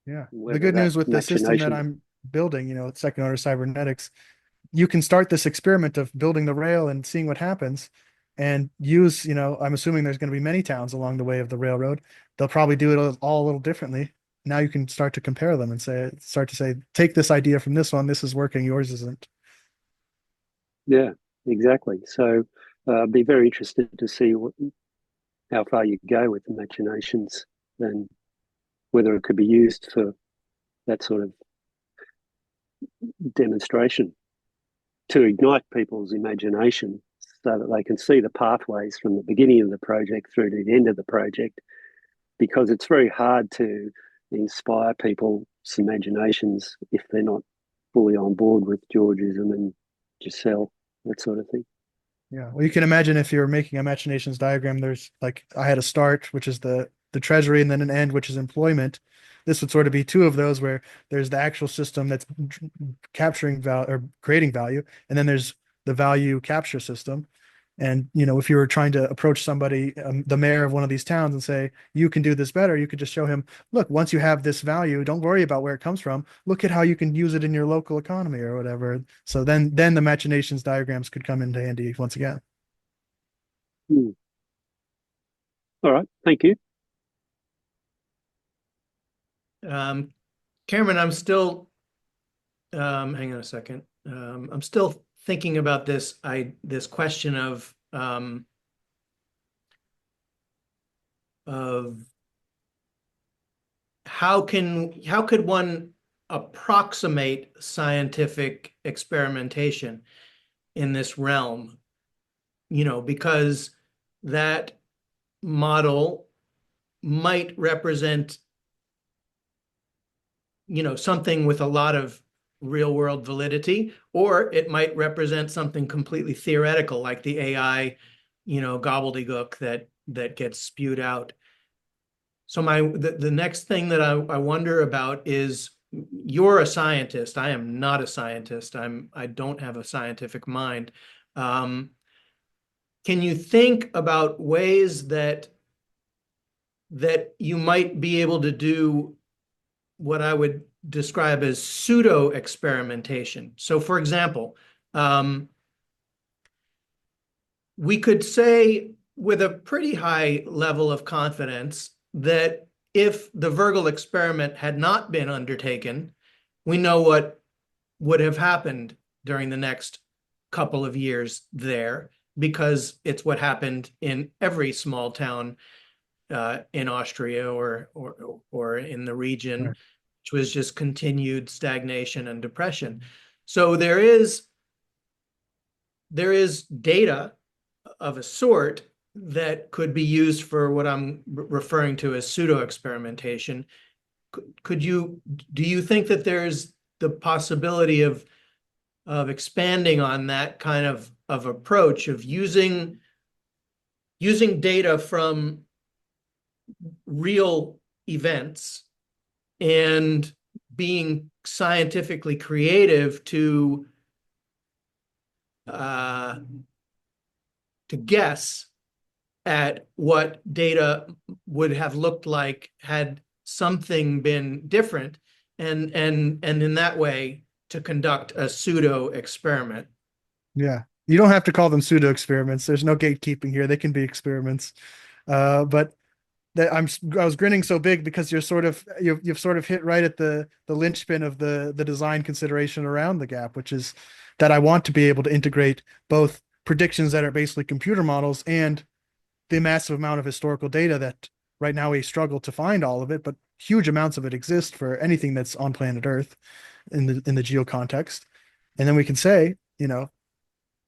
Yeah. The Whether good that news with the system that machination, I'm building, second order cybernetics, you can start this experiment of building the rail and seeing what happens and use, I'm assuming there's going to be many towns along the way of the railroad. They'll probably do it all a little differently. Now you can start to compare them and start to say, take this idea from this one. This is working. Yours isn't. yeah, exactly. So, I'd be very interested to see how far you go with the machinations and whether it could be used for that sort of demonstration to ignite people's imagination so that they can see the pathways from the beginning of the project through to the end of the project, because it's very hard to inspire people's imaginations if they're not fully on board with Georgism and Gesell, that sort of thing. Yeah. Well, you can imagine if you're making a machinations diagram, there's like I had a start, which is the treasury, and then an end, which is employment. This would sort of be two of those where there's the actual system that's capturing value or creating value, and then there's the value capture system. And if you were trying to approach somebody, the mayor of one of these towns, and say, you can do this better, you could just show him, look, once you have this value, don't worry about where it comes from. Look at how you can use it in your local economy or whatever. So then the machinations diagrams could come into handy once again. Hmm. All right, thank you. Cameron, I'm still, hang on a second. I'm still thinking about this question of how could one approximate scientific experimentation in this realm? Because that model might represent something with a lot of real world validity, or it might represent something completely theoretical like the AI gobbledygook that gets spewed out. So the next thing that I wonder about is, you're a scientist. I am not a scientist. I don't have a scientific mind. Can you think about ways that you might be able to do what I would describe as pseudo experimentation? So, for example, we could say with a pretty high level of confidence that if the Virgil experiment had not been undertaken, we know what would have happened during the next couple of years there, because it's what happened in every small town in Austria or in the region, Right. which was just continued stagnation and depression. So there is data of a sort that could be used for what I'm referring to as pseudo experimentation. Do you think that there's the possibility of expanding on that kind of approach of using data from real events and being scientifically creative to guess at what data would have looked like had something been different, and in that way to conduct a pseudo experiment? Yeah. You don't have to call them pseudo experiments. There's no gatekeeping here. They can be experiments. But I was grinning so big because you've sort of hit right at the linchpin of the design consideration around the gap, which is that I want to be able to integrate both predictions that are basically computer models and the massive amount of historical data that right now we struggle to find all of it, but huge amounts of it exist for anything that's on planet Earth in the geo context. And then we can say,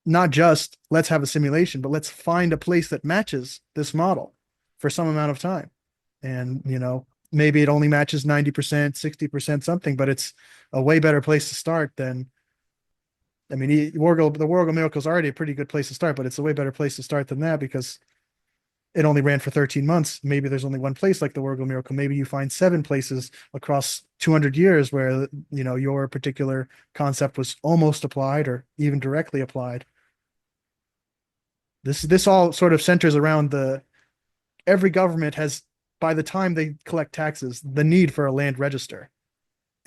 not just let's have a simulation, but let's find a place that matches this model for some amount of time. And, maybe it only matches 90%, 60% something, but it's a way better place to start than, the Wargle Miracle is already a pretty good place to start, but it's a way better place to start than that because it only ran for 13 months. Maybe there's only one place like the Wargle Miracle. Maybe you find 7 places across 200 years where, your particular concept was almost applied or even directly applied. This all sort of centers around every government has, by the time they collect taxes, the need for a land register.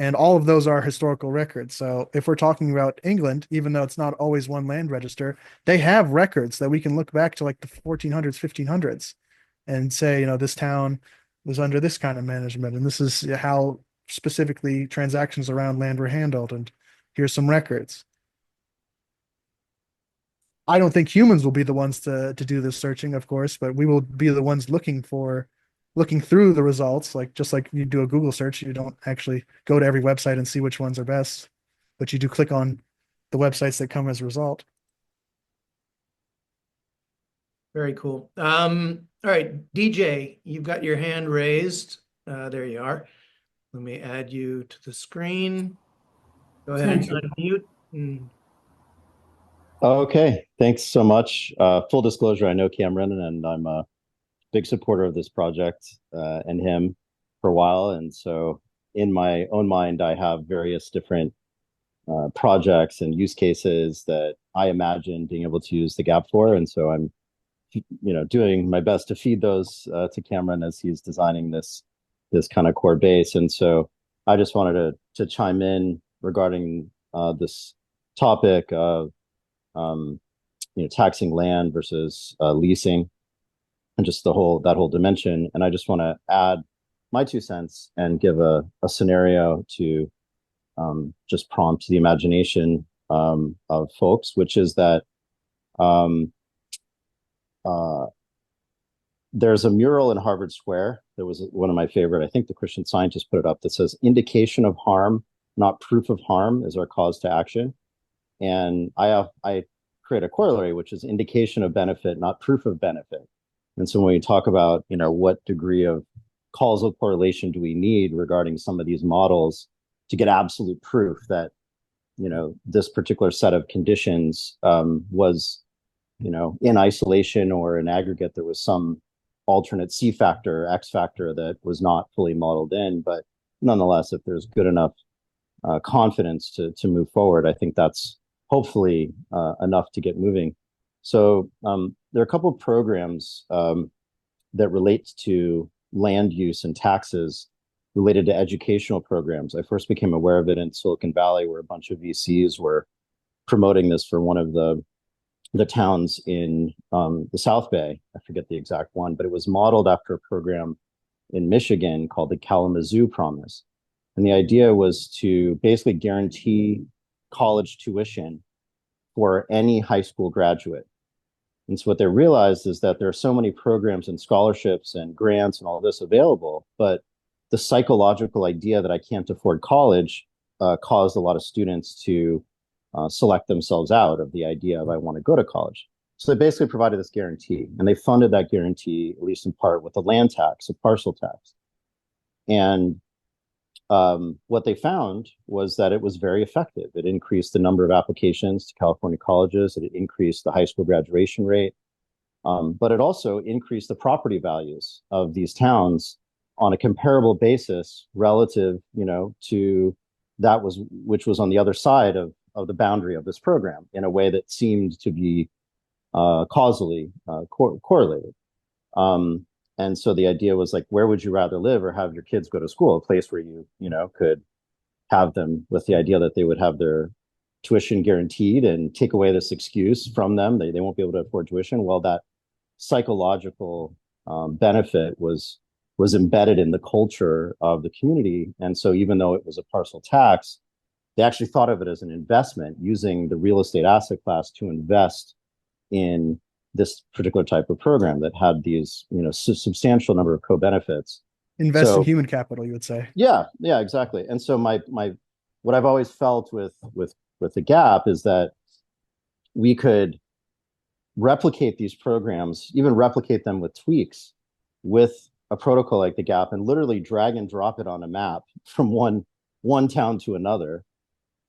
And all of those are historical records. So if we're talking about England, even though it's not always one land register, they have records that we can look back to like the 1400s, 1500s and say, this town was under this kind of management. And this is how specifically transactions around land were handled. And here's some records. I don't think humans will be the ones to do this searching, of course, but we will be the ones looking through the results. Just like you do a Google search, you don't actually go to every website and see which ones are best, but you do click on the websites that come as a result. Very cool. All right, DJ, you've got your hand raised. There you are. Let me add you to the screen. Go ahead and unmute. Okay, thanks so much. Full disclosure, I know Cameron, and I'm a big supporter of this project and him for a while. And so in my own mind, I have various different projects and use cases that I imagine being able to use the gap for. And so I'm, doing my best to feed those to Cameron as he's designing this kind of core base. And so I just wanted to chime in regarding this topic of taxing land versus leasing, and just that whole dimension. And I just want to add my 2 cents and give a scenario to just prompt the imagination of folks, which is that there's a mural in Harvard Square. There was one of my favorite, I think the Christian Scientist put it up, that says, "Indication of harm, not proof of harm, is our cause to action." And I create a corollary, which is indication of benefit, not proof of benefit. And so when we talk about, what degree of causal correlation do we need regarding some of these models to get absolute proof that, this particular set of conditions was, in isolation or in aggregate, there was some alternate C factor, X factor that was not fully modeled in. But nonetheless, if there's good enough confidence to move forward, I think that's hopefully enough to get moving. So there are a couple of programs that relate to land use and taxes related to educational programs. I first became aware of it in Silicon Valley, where a bunch of VCs were promoting this for one of the towns in the South Bay. I forget the exact one, but it was modeled after a program in Michigan called the Kalamazoo Promise. And the idea was to basically guarantee college tuition for any high school graduate. And so what they realized is that there are so many programs and scholarships and grants and all this available, but the psychological idea that I can't afford college caused a lot of students to select themselves out of the idea of I want to go to college. So they basically provided this guarantee, and they funded that guarantee, at least in part, with a land tax, a parcel tax. And what they found was that it was very effective. It increased the number of applications to California colleges. It increased the high school graduation rate. But it also increased the property values of these towns on a comparable basis relative, to which was on the other side of the boundary of this program in a way that seemed to be causally correlated. And so the idea was like, where would you rather live or have your kids go to school? A place where you could have them, with the idea that they would have their tuition guaranteed and take away this excuse from them. They won't be able to afford tuition. Well, that psychological benefit was embedded in the culture of the community. And so even though it was a parcel tax, they actually thought of it as an investment, using the real estate asset class to invest in this particular type of program that had these, substantial number of co-benefits. Invest in human capital, you would say. Yeah, exactly. And so my what I've always felt with the GAP is that we could replicate these programs, even replicate them with tweaks, with a protocol like the GAP, and literally drag and drop it on a map from one town to another,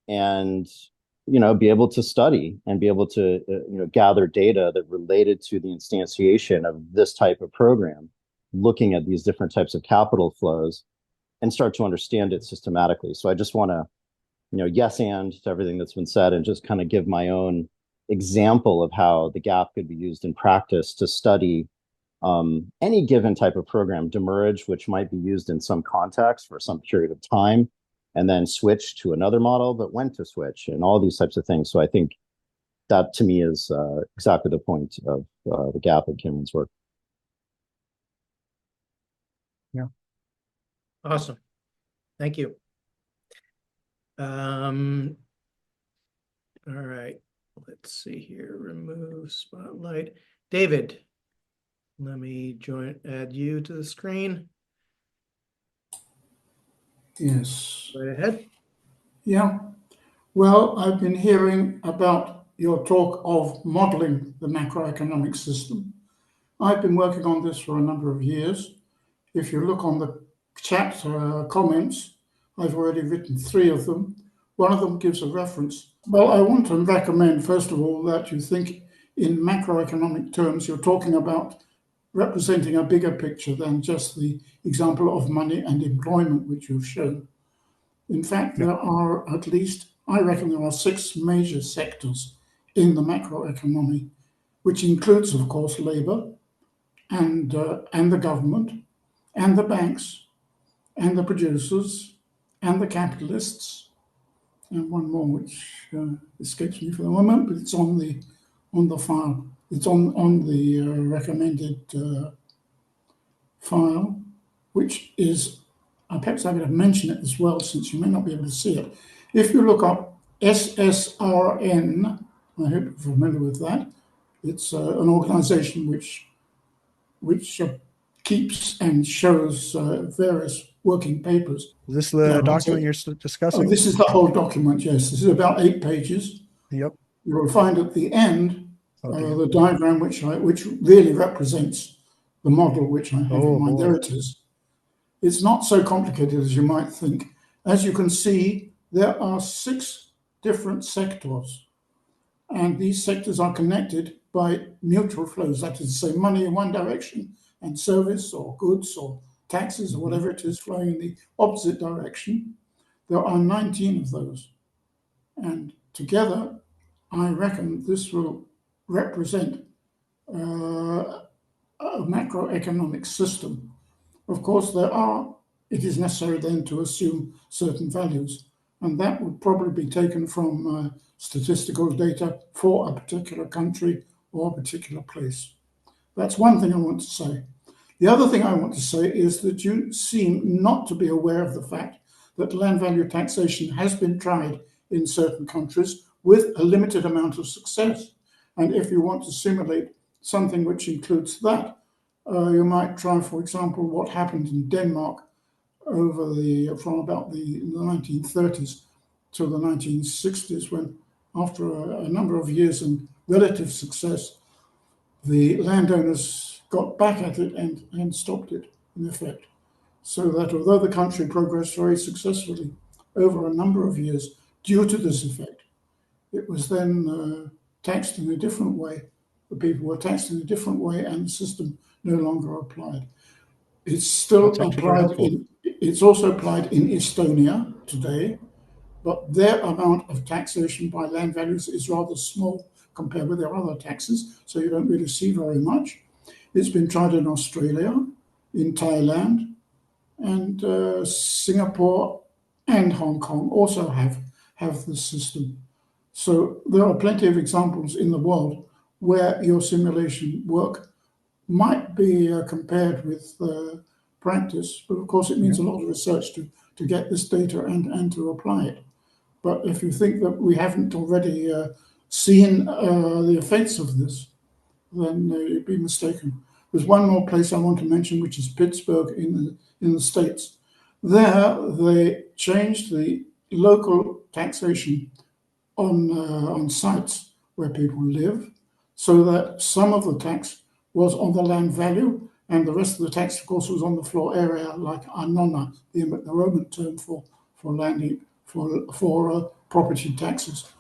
and be able to study and be able to gather data that related to the instantiation of this type of program, looking at these different types of capital flows, and start to understand it systematically. So I just want to yes and to everything that's been said, and just kind of give my own example of how the GAP could be used in practice to study any given type of program, demurrage, which might be used in some context for some period of time, and then switch to another model, but when to switch, and all these types of things. So I think that, to me, is exactly the point of the GAP of Cameron's work. Yeah. Awesome. Thank you. All right. Let's see here. Remove spotlight. David, let me add you to the screen. Yes. Right ahead. Yeah. Well, I've been hearing about your talk of modeling the macroeconomic system. I've been working on this for a number of years. If you look on the chat comments, I've already written 3 of them. One of them gives a reference. Well, I want to recommend, first of all, that you think in macroeconomic terms. You're talking about representing a bigger picture than just the example of money and employment, which you've shown. In fact, there are at least, I reckon there are 6 major sectors in the macroeconomy, which includes, of course, labor and the government and the banks and the producers and the capitalists, and one more which escapes me for the moment, but it's on the file. It's on the recommended file, which is, perhaps I would have mentioned it as well, since you may not be able to see it. If you look up SSRN, I hope you're familiar with that. It's an organization which keeps and shows various working papers. Is this the document you're discussing? This is the whole document, yes. This is about 8 pages. Yep. You will find at the end the diagram which really represents the model which I have in mind. There it is. It's not so complicated as you might think. As you can see, there are 6 different sectors, and these sectors are connected by mutual flows. That is to say, money in one direction and service or goods or taxes or whatever it is flowing in the opposite direction. There are 19 of those. And together, I reckon this will represent a macroeconomic system. Of course, it is necessary then to assume certain values, and that would probably be taken from statistical data for a particular country or a particular place. That's one thing I want to say. The other thing I want to say is that you seem not to be aware of the fact that land value taxation has been tried in certain countries with a limited amount of success. And if you want to simulate something which includes that, you might try, for example, what happened in Denmark from about the 1930s to the 1960s, when after a number of years and relative success, the landowners got back at it and stopped it, in effect. So that although the country progressed very successfully over a number of years due to this effect, it was then taxed in a different way. The people were taxed in a different way, and the system no longer applied. It's still That's actually very applied helpful. it's also applied in Estonia today, but their amount of taxation by land values is rather small compared with their other taxes, so you don't really see very much. It's been tried in Australia, in Thailand, and Singapore and Hong Kong also have this system. So there are plenty of examples in the world where your simulation work might be compared with practice, but of course it means a lot of research to get this data and to apply it. But if you think that we haven't already seen the effects of this, then you'd be mistaken. There's one more place I want to mention, which is Pittsburgh in the States. There, they changed the local taxation on sites where people live, so that some of the tax was on the land value, and the rest of the tax, of course, was on the floor area, like annona, the Roman term for landing for property taxes.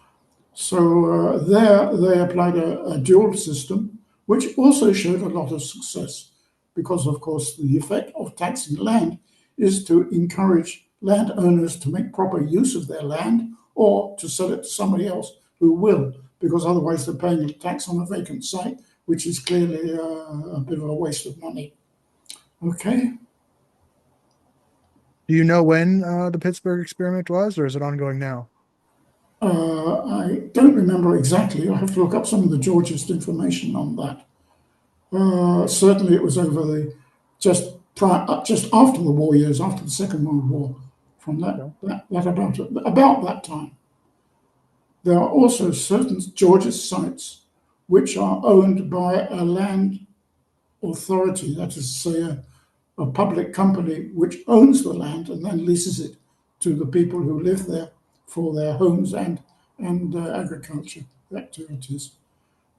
So there they applied a dual system, which also showed a lot of success, because of course the effect of taxing land is to encourage landowners to make proper use of their land or to sell it to somebody else who will, because otherwise they're paying a tax on a vacant site, which is clearly a bit of a waste of money. Okay. Do you know when the Pittsburgh experiment was, or is it ongoing now? I don't remember exactly. I have to look up some of the Georgist information on that. Certainly, it was over just after the war years, after the Second World War. From about that time, there are also certain Georgist sites which are owned by a land authority, that is to say, a public company which owns the land and then leases it to the people who live there for their homes and agriculture activities.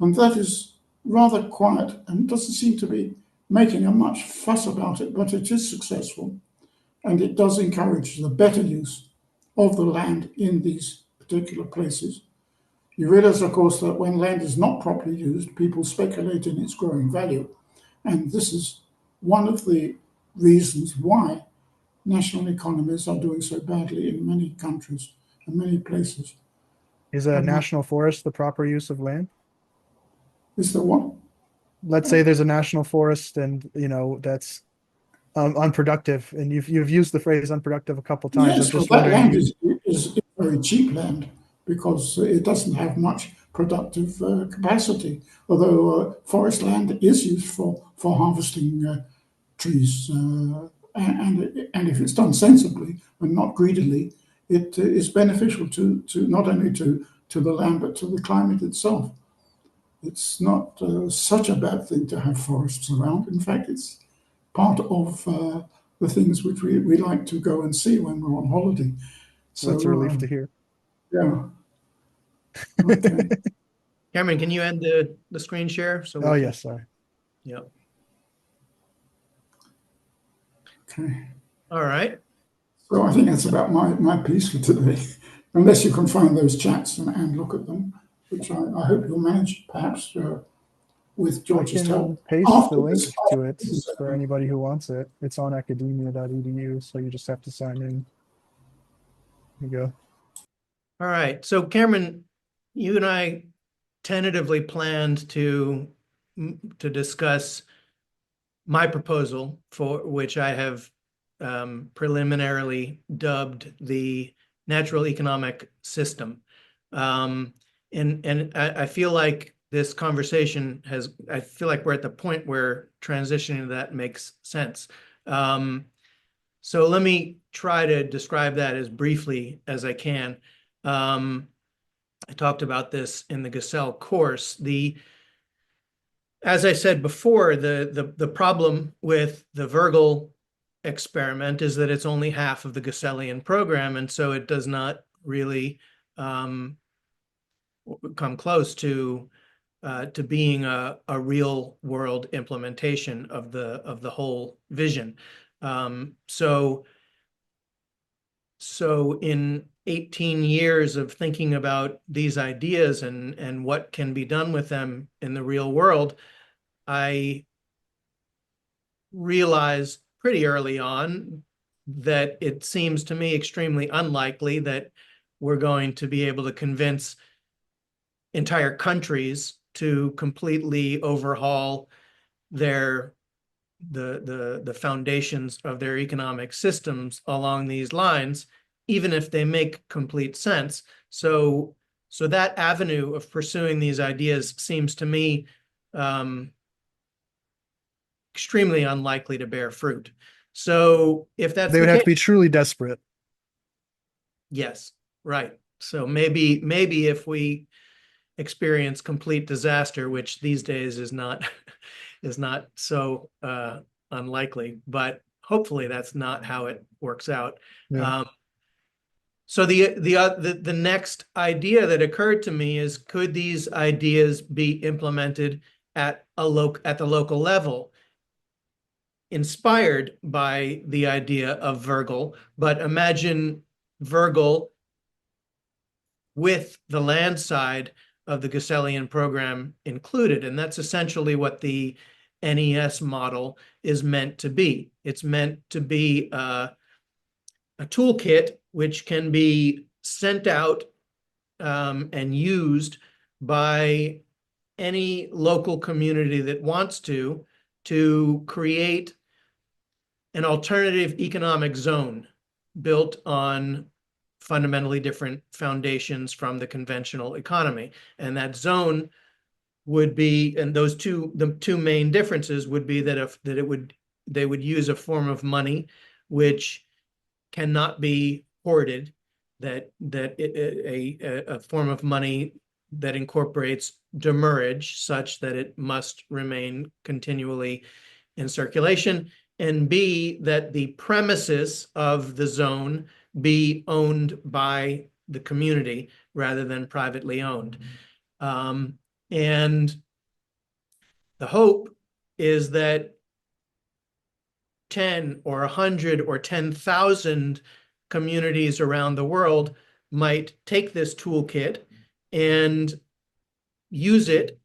And that is rather quiet and doesn't seem to be making a much fuss about it, but it is successful, and it does encourage the better use of the land in these particular places. You realize, of course, that when land is not properly used, people speculate in its growing value, and this is one of the reasons why national economies are doing so badly in many countries and many places. Is a national forest the proper use of land? Is there one? Let's say there's a national forest, and that's unproductive, and you've used the phrase unproductive a couple times. Yes, I'm just well, that wondering. land is very cheap land because it doesn't have much productive capacity. Although forest land is used for harvesting trees, and if it's done sensibly and not greedily, it is beneficial to not only to the land but to the climate itself. It's not such a bad thing to have forests around. In fact, it's part of the things which we like to go and see when we're on holiday. So that's a relief to hear. Yeah. Okay. Cameron, can you end the screen share? So yes, sorry. Yeah. Okay. All right. So I think that's about my piece for today, unless you can find those chats and look at them, which I hope you'll manage, perhaps with George's help. Paste the link to it for anybody who wants it. It's on academia.edu, so you just have to sign in. Here you go. All right. So Cameron, you and I tentatively planned to discuss my proposal, for which I have preliminarily dubbed the natural economic system. And I feel like this conversation I feel like we're at the point where transitioning to that makes sense. So let me try to describe that as briefly as I can. I talked about this in the Gesell course. As I said before, the problem with the Virgil experiment is that it's only half of the Gesellian program, and so it does not really come close to to being a real world implementation of the whole vision. So in 18 years of thinking about these ideas and what can be done with them in the real world, I realized pretty early on that it seems to me extremely unlikely that we're going to be able to convince entire countries to completely overhaul the foundations of their economic systems along these lines, even if they make complete sense. So that avenue of pursuing these ideas seems to me extremely unlikely to bear fruit. So if that's They would the have case, to be truly desperate. yes, right. So maybe if we experience complete disaster, which these days is not is not so unlikely, but hopefully that's not how it works out. Yeah. So the next idea that occurred to me is, could these ideas be implemented at the local level, inspired by the idea of Virgil? But imagine Virgil with the land side of the Gessellian program included. And that's essentially what the NES model is meant to be. It's meant to be a toolkit which can be sent out and used by any local community that wants to create an alternative economic zone built on fundamentally different foundations from the conventional economy. And that zone would be, and the two main differences would be that they would use a form of money which cannot be hoarded, a form of money that incorporates demurrage such that it must remain continually in circulation, and B, that the premises of the zone be owned by the community rather than privately owned. And the hope is that 10 or 100 or 10,000 communities around the world might take this toolkit and use it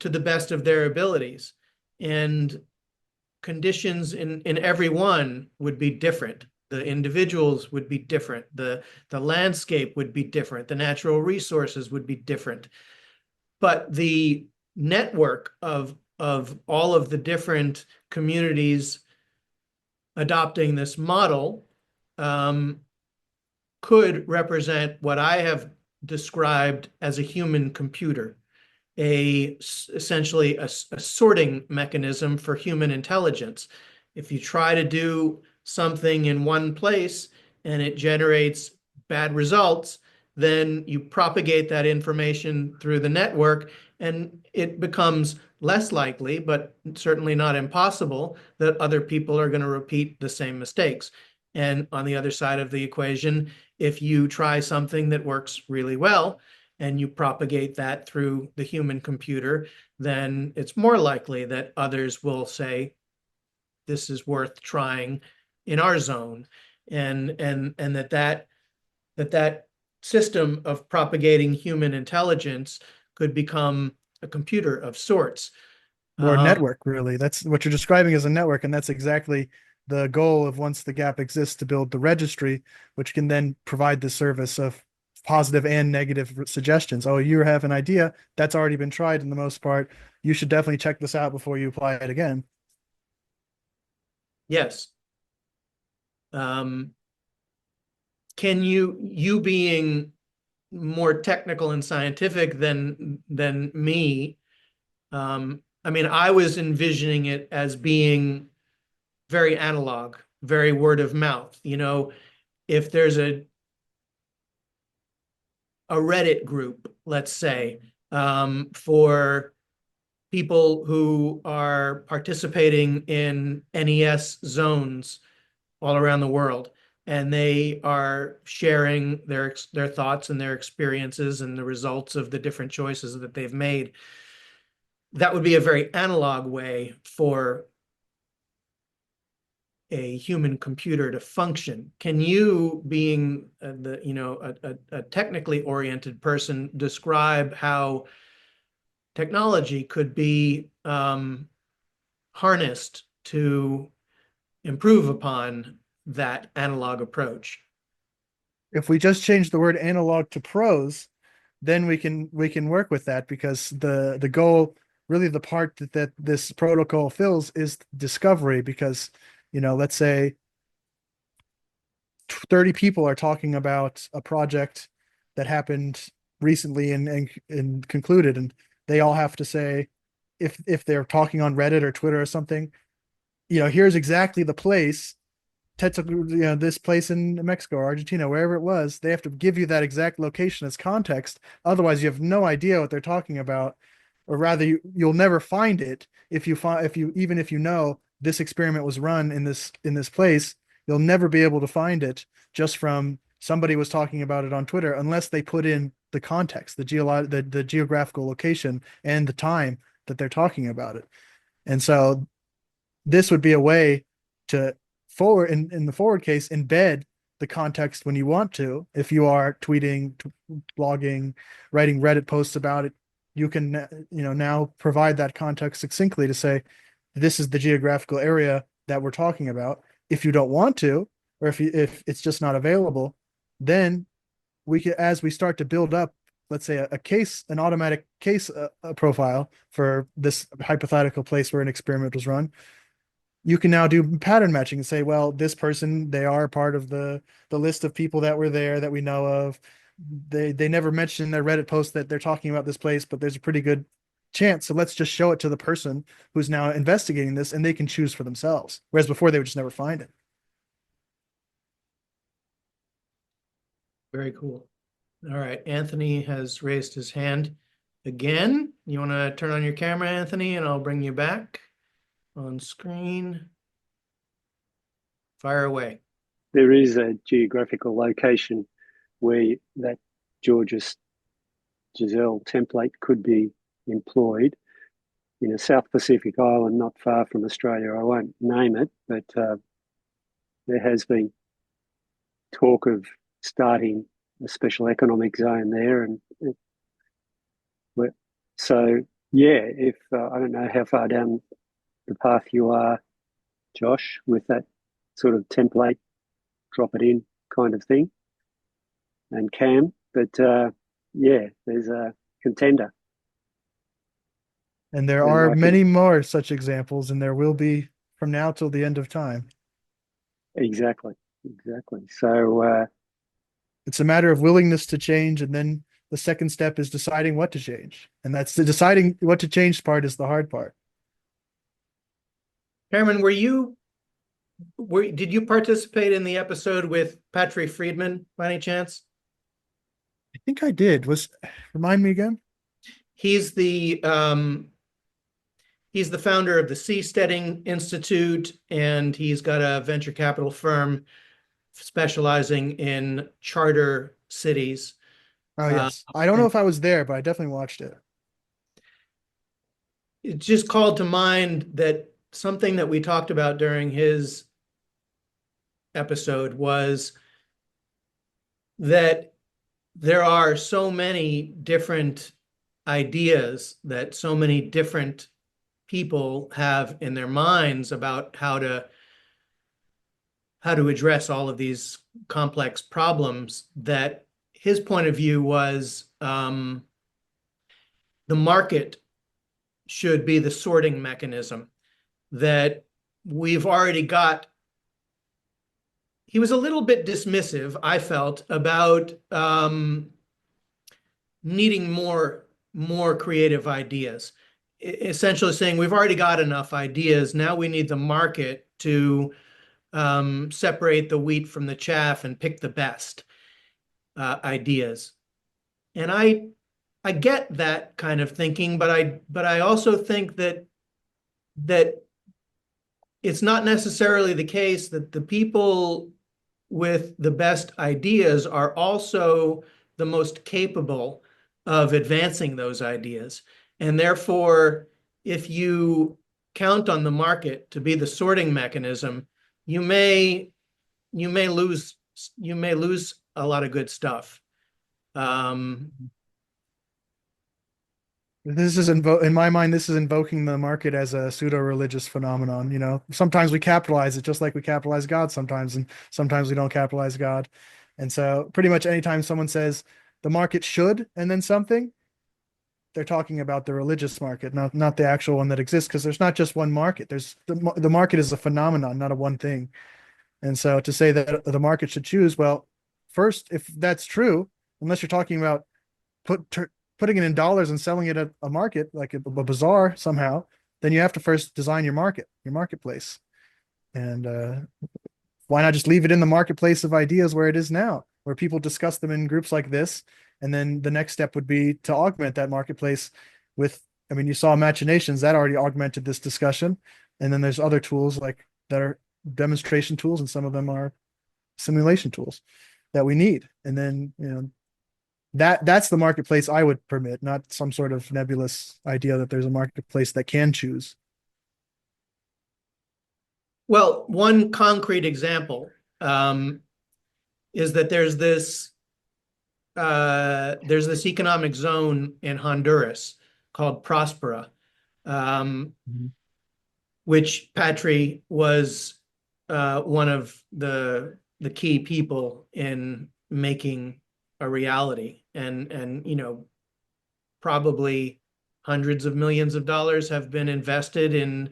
to the best of their abilities. And conditions in every one would be different. The individuals would be different. The landscape would be different. The natural resources would be different. But the network of all of the different communities adopting this model could represent what I have described as a human computer, essentially a sorting mechanism for human intelligence. If you try to do something in one place and it generates bad results, then you propagate that information through the network, and it becomes less likely, but certainly not impossible, that other people are going to repeat the same mistakes. And on the other side of the equation, if you try something that works really well and you propagate that through the human computer, then it's more likely that others will say, this is worth trying in our zone. And that system of propagating human intelligence could become a computer of sorts. Or network, really. That's what you're describing as a network, and that's exactly the goal of, once the gap exists, to build the registry, which can then provide the service of positive and negative suggestions. Oh, you have an idea that's already been tried in the most part. You should definitely check this out before you apply it again. Yes. Can you being more technical and scientific than me, I mean, I was envisioning it as being very analog, very word of mouth. You know, if there's a Reddit group, let's say, for people who are participating in NES zones all around the world, and they are sharing their thoughts and their experiences and the results of the different choices that they've made. that would be a very analog way for a human computer to function. Can you, being a technically oriented person, describe how technology could be harnessed to improve upon that analog approach? If we just change the word analog to prose, then we can work with that, because the goal, really the part that this protocol fills, is discovery. Because, let's say 30 people are talking about a project that happened recently and concluded, and they all have to say, if they're talking on Reddit or Twitter or something, here's exactly the place, this place in Mexico or Argentina, wherever it was. They have to give you that exact location as context. Otherwise, you have no idea what they're talking about, or rather, you'll never find it. Even if you know this experiment was run in this place, you'll never be able to find it just from somebody was talking about it on Twitter, unless they put in the context, the geographical location and the time that they're talking about it. And so this would be a way to forward, in the forward case, embed the context when you want to. If you are tweeting, blogging, writing Reddit posts about it, you can now provide that context succinctly to say, this is the geographical area that we're talking about. If you don't want to, or if it's just not available, then we can, as we start to build up, let's say an automatic case profile for this hypothetical place where an experiment was run, you can now do pattern matching and say, well, this person, they are part of the list of people that were there that we know of. They never mentioned in their Reddit post that they're talking about this place, but there's a pretty good chance. So let's just show it to the person who's now investigating this, and they can choose for themselves. Whereas before, they would just never find it. Very cool. All right, Anthony has raised his hand again. You want to turn on your camera, Anthony, and I'll bring you back on screen. Fire away. There is a geographical location where that Georges Gesell template could be employed in a South Pacific island not far from Australia. I won't name it, but there has been talk of starting a special economic zone there. So, yeah, if I don't know how far down the path you are, Josh, with that sort of template, drop it in kind of thing, and Cam, but yeah, there's a contender. And there are many more such examples, and there will be from now till the end of time. Exactly. So it's a matter of willingness to change, and then the second step is deciding what to change. And that's the deciding what to change part is the hard part. Cameron, did you participate in the episode with Patrick Friedman by any chance? I think I did. Remind me again? He's the founder of the Seasteading Institute, and he's got a venture capital firm specializing in charter cities. Oh, yes. I don't know if I was there, but I definitely watched it. It just called to mind that something that we talked about during his episode was that there are so many different ideas that so many different people have in their minds about how to address all of these complex problems, that his point of view was the market should be the sorting mechanism, that we've already got. He was a little bit dismissive, I felt, about needing more creative ideas. Essentially saying we've already got enough ideas. Now we need the market to separate the wheat from the chaff and pick the best ideas. And I get that kind of thinking, but I also think that it's not necessarily the case that the people with the best ideas are also the most capable of advancing those ideas. And therefore, if you count on the market to be the sorting mechanism, you may lose a lot of good stuff. This is in my mind, this is invoking the market as a pseudo-religious phenomenon. You know, sometimes we capitalize it just like we capitalize God sometimes, and sometimes we don't capitalize God. And so pretty much anytime someone says the market should and then something, they're talking about the religious market, not the actual one that exists, because there's not just one market. There's the market is a phenomenon, not a one thing. And so to say that the market should choose, well, first, if that's true, unless you're talking about putting it in dollars and selling it at a market, like a bazaar somehow, then you have to first design your marketplace. And why not just leave it in the marketplace of ideas where it is now, where people discuss them in groups like this? And then the next step would be to augment that marketplace with, I mean, you saw Machinations that already augmented this discussion. And then there's other tools like that are demonstration tools, and some of them are simulation tools that we need. And then, you know, that's the marketplace I would permit, not some sort of nebulous idea that there's a marketplace that can choose. Well, one concrete example is that there's this economic zone in Honduras called Prospera, which Patry was one of the key people in making a reality, and you know, probably hundreds of millions of dollars have been invested in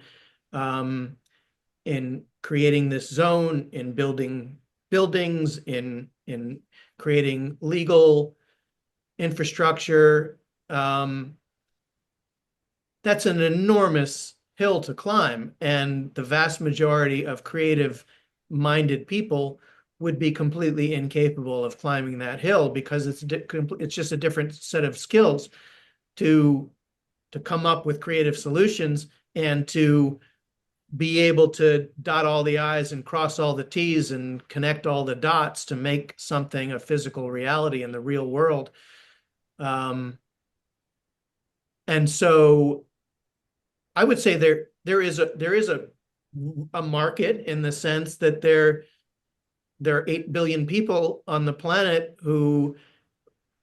creating this zone, in building buildings, in creating legal infrastructure. That's an enormous hill to climb, and the vast majority of creative-minded people would be completely incapable of climbing that hill, because it's just a different set of skills to come up with creative solutions and to be able to dot all the I's and cross all the T's and connect all the dots to make something a physical reality in the real world. And so I would say there is a market, in the sense that there are 8 billion people on the planet who,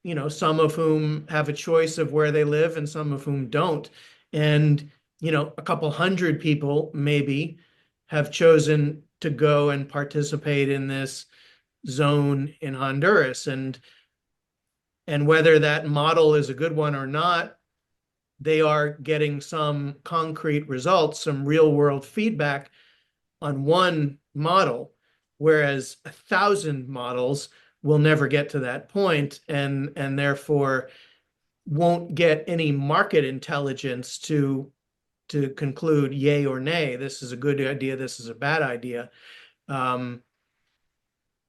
you know, some of whom have a choice of where they live and some of whom don't. And, you know, a couple hundred people maybe have chosen to go and participate in this zone in Honduras. And whether that model is a good one or not, they are getting some concrete results, some real world feedback on one model, whereas 1,000 models will never get to that point, and therefore won't get any market intelligence to conclude yay or nay, this is a good idea, this is a bad idea. And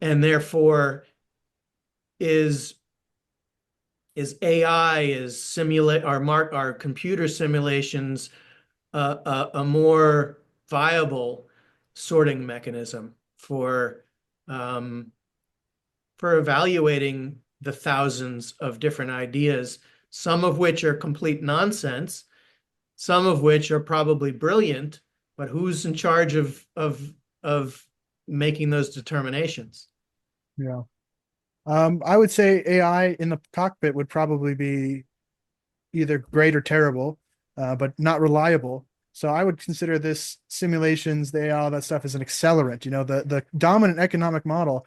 therefore is AI, our computer simulations a more viable sorting mechanism for evaluating the thousands of different ideas, some of which are complete nonsense, some of which are probably brilliant, but who's in charge of making those determinations? Yeah. I would say AI in the cockpit would probably be either great or terrible, but not reliable. So I would consider this simulations, the AI, all that stuff, as an accelerant. You know, the dominant economic model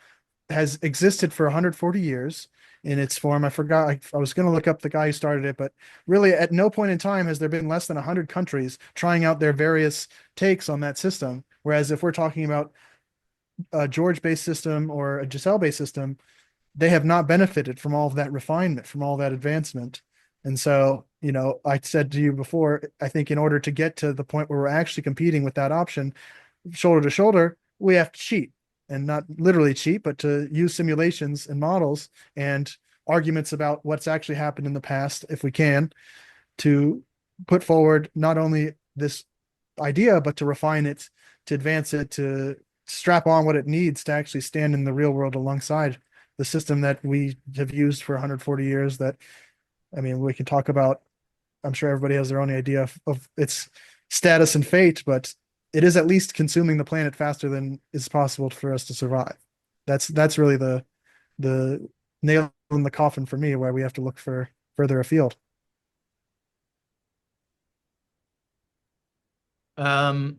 has existed for 140 years in its form. I forgot, I was going to look up the guy who started it, but really at no point in time has there been less than 100 countries trying out their various takes on that system. Whereas if we're talking about a George-based system or a Gesell-based system, they have not benefited from all of that refinement, from all that advancement. And so, you know, I said to you before, I think in order to get to the point where we're actually competing with that option, shoulder to shoulder, we have to cheat, and not literally cheat, but to use simulations and models and arguments about what's actually happened in the past, if we can, to put forward not only this idea, but to refine it, to advance it, to strap on what it needs to actually stand in the real world alongside the system that we have used for 140 years. That, I mean, we can talk about I'm sure everybody has their own idea of its status and fate, but it is at least consuming the planet faster than is possible for us to survive. That's really the nail in the coffin for me, where we have to look for further afield. Well,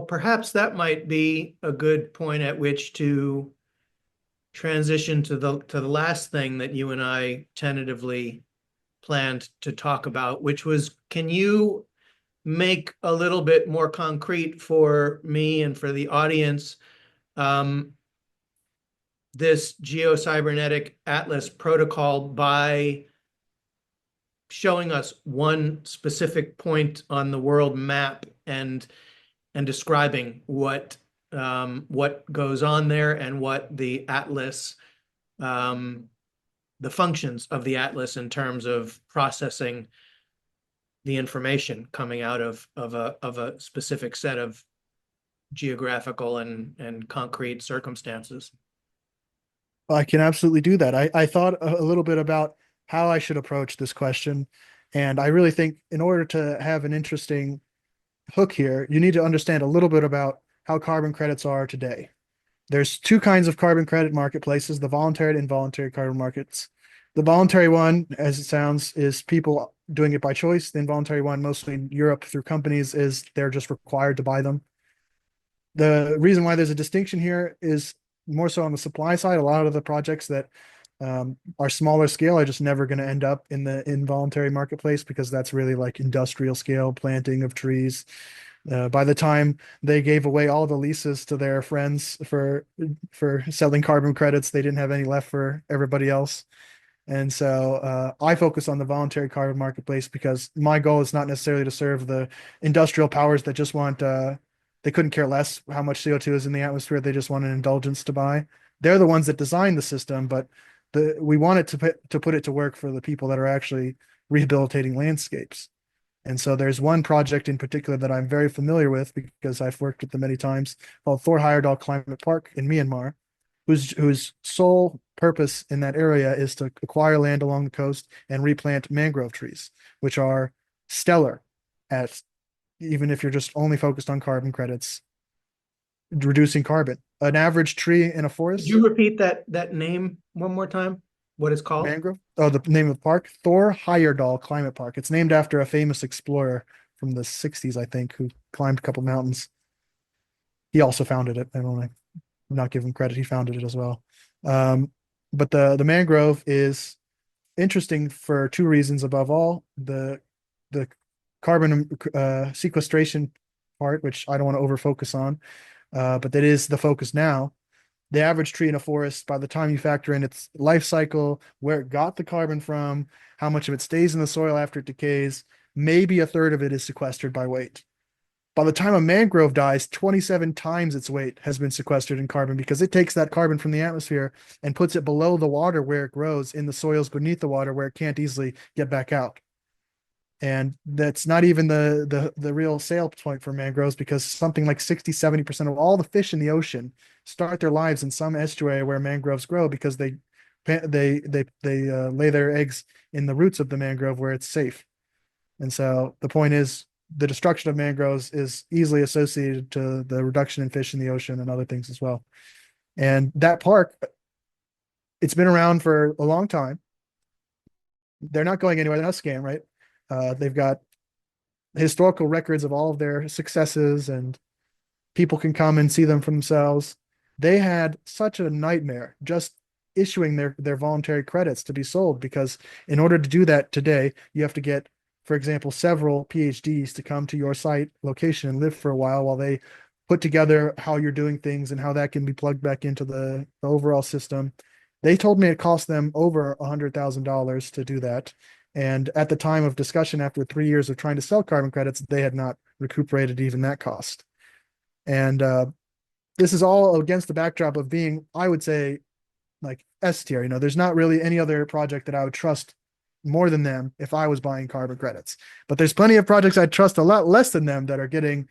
perhaps that might be a good point at which to transition to the last thing that you and I tentatively planned to talk about, which was, can you make a little bit more concrete for me and for the audience this Geocybernetic Atlas Protocol by showing us one specific point on the world map and describing what goes on there and what the atlas, the functions of the atlas in terms of processing the information coming out of a specific set of geographical and concrete circumstances. I can absolutely do that. I thought a little bit about how I should approach this question. And I really think in order to have an interesting hook here, you need to understand a little bit about how carbon credits are today. There's two kinds of carbon credit marketplaces, the voluntary and involuntary carbon markets. The voluntary one, as it sounds, is people doing it by choice. The involuntary one, mostly in Europe through companies, is they're just required to buy them. The reason why there's a distinction here is more so on the supply side. A lot of the projects that are smaller scale are just never going to end up in the involuntary marketplace, because that's really like industrial scale planting of trees. By the time they gave away all the leases to their friends for selling carbon credits, they didn't have any left for everybody else. And so I focus on the voluntary carbon marketplace because my goal is not necessarily to serve the industrial powers that just want, they couldn't care less how much CO2 is in the atmosphere. They just want an indulgence to buy. They're the ones that designed the system, but we want it to put it to work for the people that are actually rehabilitating landscapes. And so there's one project in particular that I'm very familiar with because I've worked with them many times, called Thor Heyerdahl Climate Park in Myanmar, whose sole purpose in that area is to acquire land along the coast and replant mangrove trees, which are stellar at, even if you're just only focused on carbon credits, reducing carbon. An average tree in a forest. Could you repeat that name one more time? What it's called? Mangrove? Oh, the name of the park? Thor Heyerdahl Climate Park. It's named after a famous explorer from the 60s, I think, who climbed a couple mountains. He also founded it. I don't want to not give him credit. He founded it as well. But the mangrove is interesting for two reasons. Above all, the carbon sequestration part, which I don't want to over focus on, but that is the focus now. The average tree in a forest, by the time you factor in its life cycle, where it got the carbon from, how much of it stays in the soil after it decays, maybe a third of it is sequestered by weight. By the time a mangrove dies, 27 times its weight has been sequestered in carbon, because it takes that carbon from the atmosphere and puts it below the water where it grows, in the soils beneath the water where it can't easily get back out. And that's not even the real sale point for mangroves, because something like 60-70% of all the fish in the ocean start their lives in some estuary where mangroves grow, because they lay their eggs in the roots of the mangrove where it's safe. And so the point is, the destruction of mangroves is easily associated to the reduction in fish in the ocean and other things as well. And that park, it's been around for a long time. They're not going anywhere. They're not a scam, right? They've got historical records of all of their successes, and people can come and see them for themselves. They had such a nightmare just issuing their voluntary credits to be sold, because in order to do that today, you have to get, for example, several PhDs to come to your site location and live for a while they put together how you're doing things and how that can be plugged back into the overall system. They told me it cost them over $100,000 to do that. And at the time of discussion, after 3 years of trying to sell carbon credits, they had not recuperated even that cost. And this is all against the backdrop of being, I would say, like S tier. There's not really any other project that I would trust more than them if I was buying carbon credits. But there's plenty of projects I'd trust a lot less than them that are getting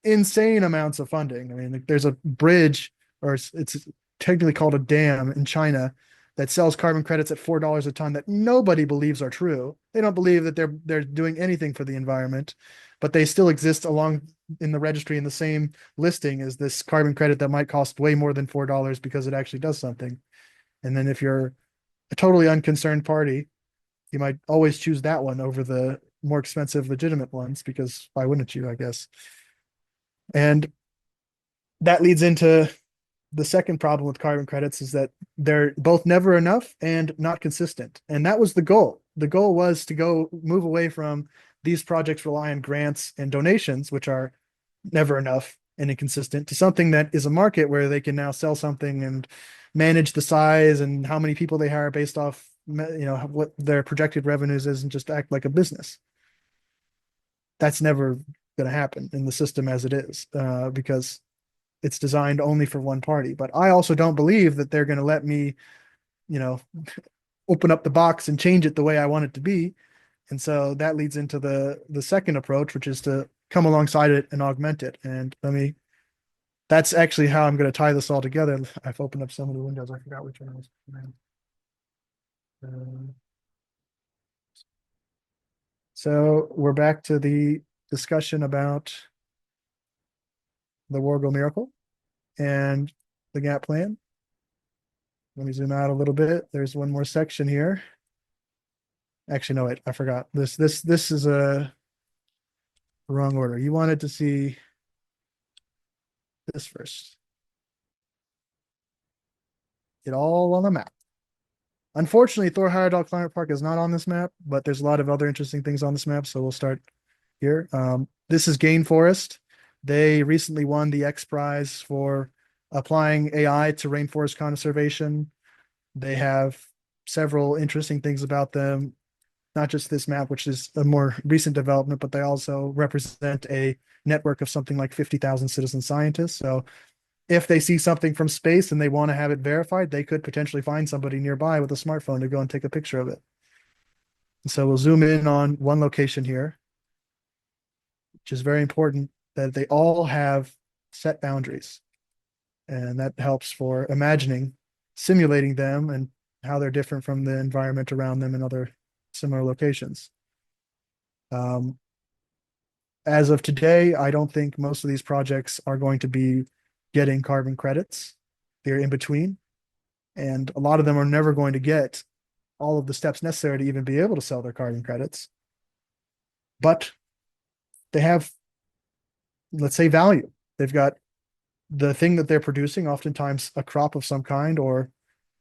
insane amounts of funding. I mean, there's a bridge, or it's technically called a dam in China, that sells carbon credits at $4 a ton that nobody believes are true. They don't believe that they're doing anything for the environment, but they still exist along in the registry in the same listing as this carbon credit that might cost way more than $4 because it actually does something. And then if you're a totally unconcerned party, you might always choose that one over the more expensive legitimate ones, because why wouldn't you, I guess? And that leads into the second problem with carbon credits, is that they're both never enough and not consistent. And that was the goal. The goal was to move away from these projects rely on grants and donations, which are never enough and inconsistent, to something that is a market where they can now sell something and manage the size and how many people they hire based off, what their projected revenues is, and just act like a business. That's never going to happen in the system as it is, because it's designed only for one party. But I also don't believe that they're going to let me, open up the box and change it the way I want it to be. And so that leads into the second approach, which is to come alongside it and augment it. And that's actually how I'm going to tie this all together. I've opened up so many windows, I forgot which one was. So we're back to the discussion about the Wargo Miracle and the GAP plan. Let me zoom out a little bit. There's one more section here. Actually, no, wait, I forgot. This is a wrong order. You wanted to see this first. It all on the map. Unfortunately, Thor Heyerdahl Climate Park is not on this map, but there's a lot of other interesting things on this map, so we'll start here. This is Gain Forest. They recently won the X Prize for applying AI to rainforest conservation. They have several interesting things about them, not just this map, which is a more recent development, but they also represent a network of something like 50,000 citizen scientists. So if they see something from space and they want to have it verified, they could potentially find somebody nearby with a smartphone to go and take a picture of it. And so we'll zoom in on one location here, which is very important, that they all have set boundaries. And that helps for imagining, simulating them and how they're different from the environment around them in other similar locations. As of today, I don't think most of these projects are going to be getting carbon credits. They're in between. And a lot of them are never going to get all of the steps necessary to even be able to sell their carbon credits. But they have, let's say, value. They've got the thing that they're producing, oftentimes a crop of some kind or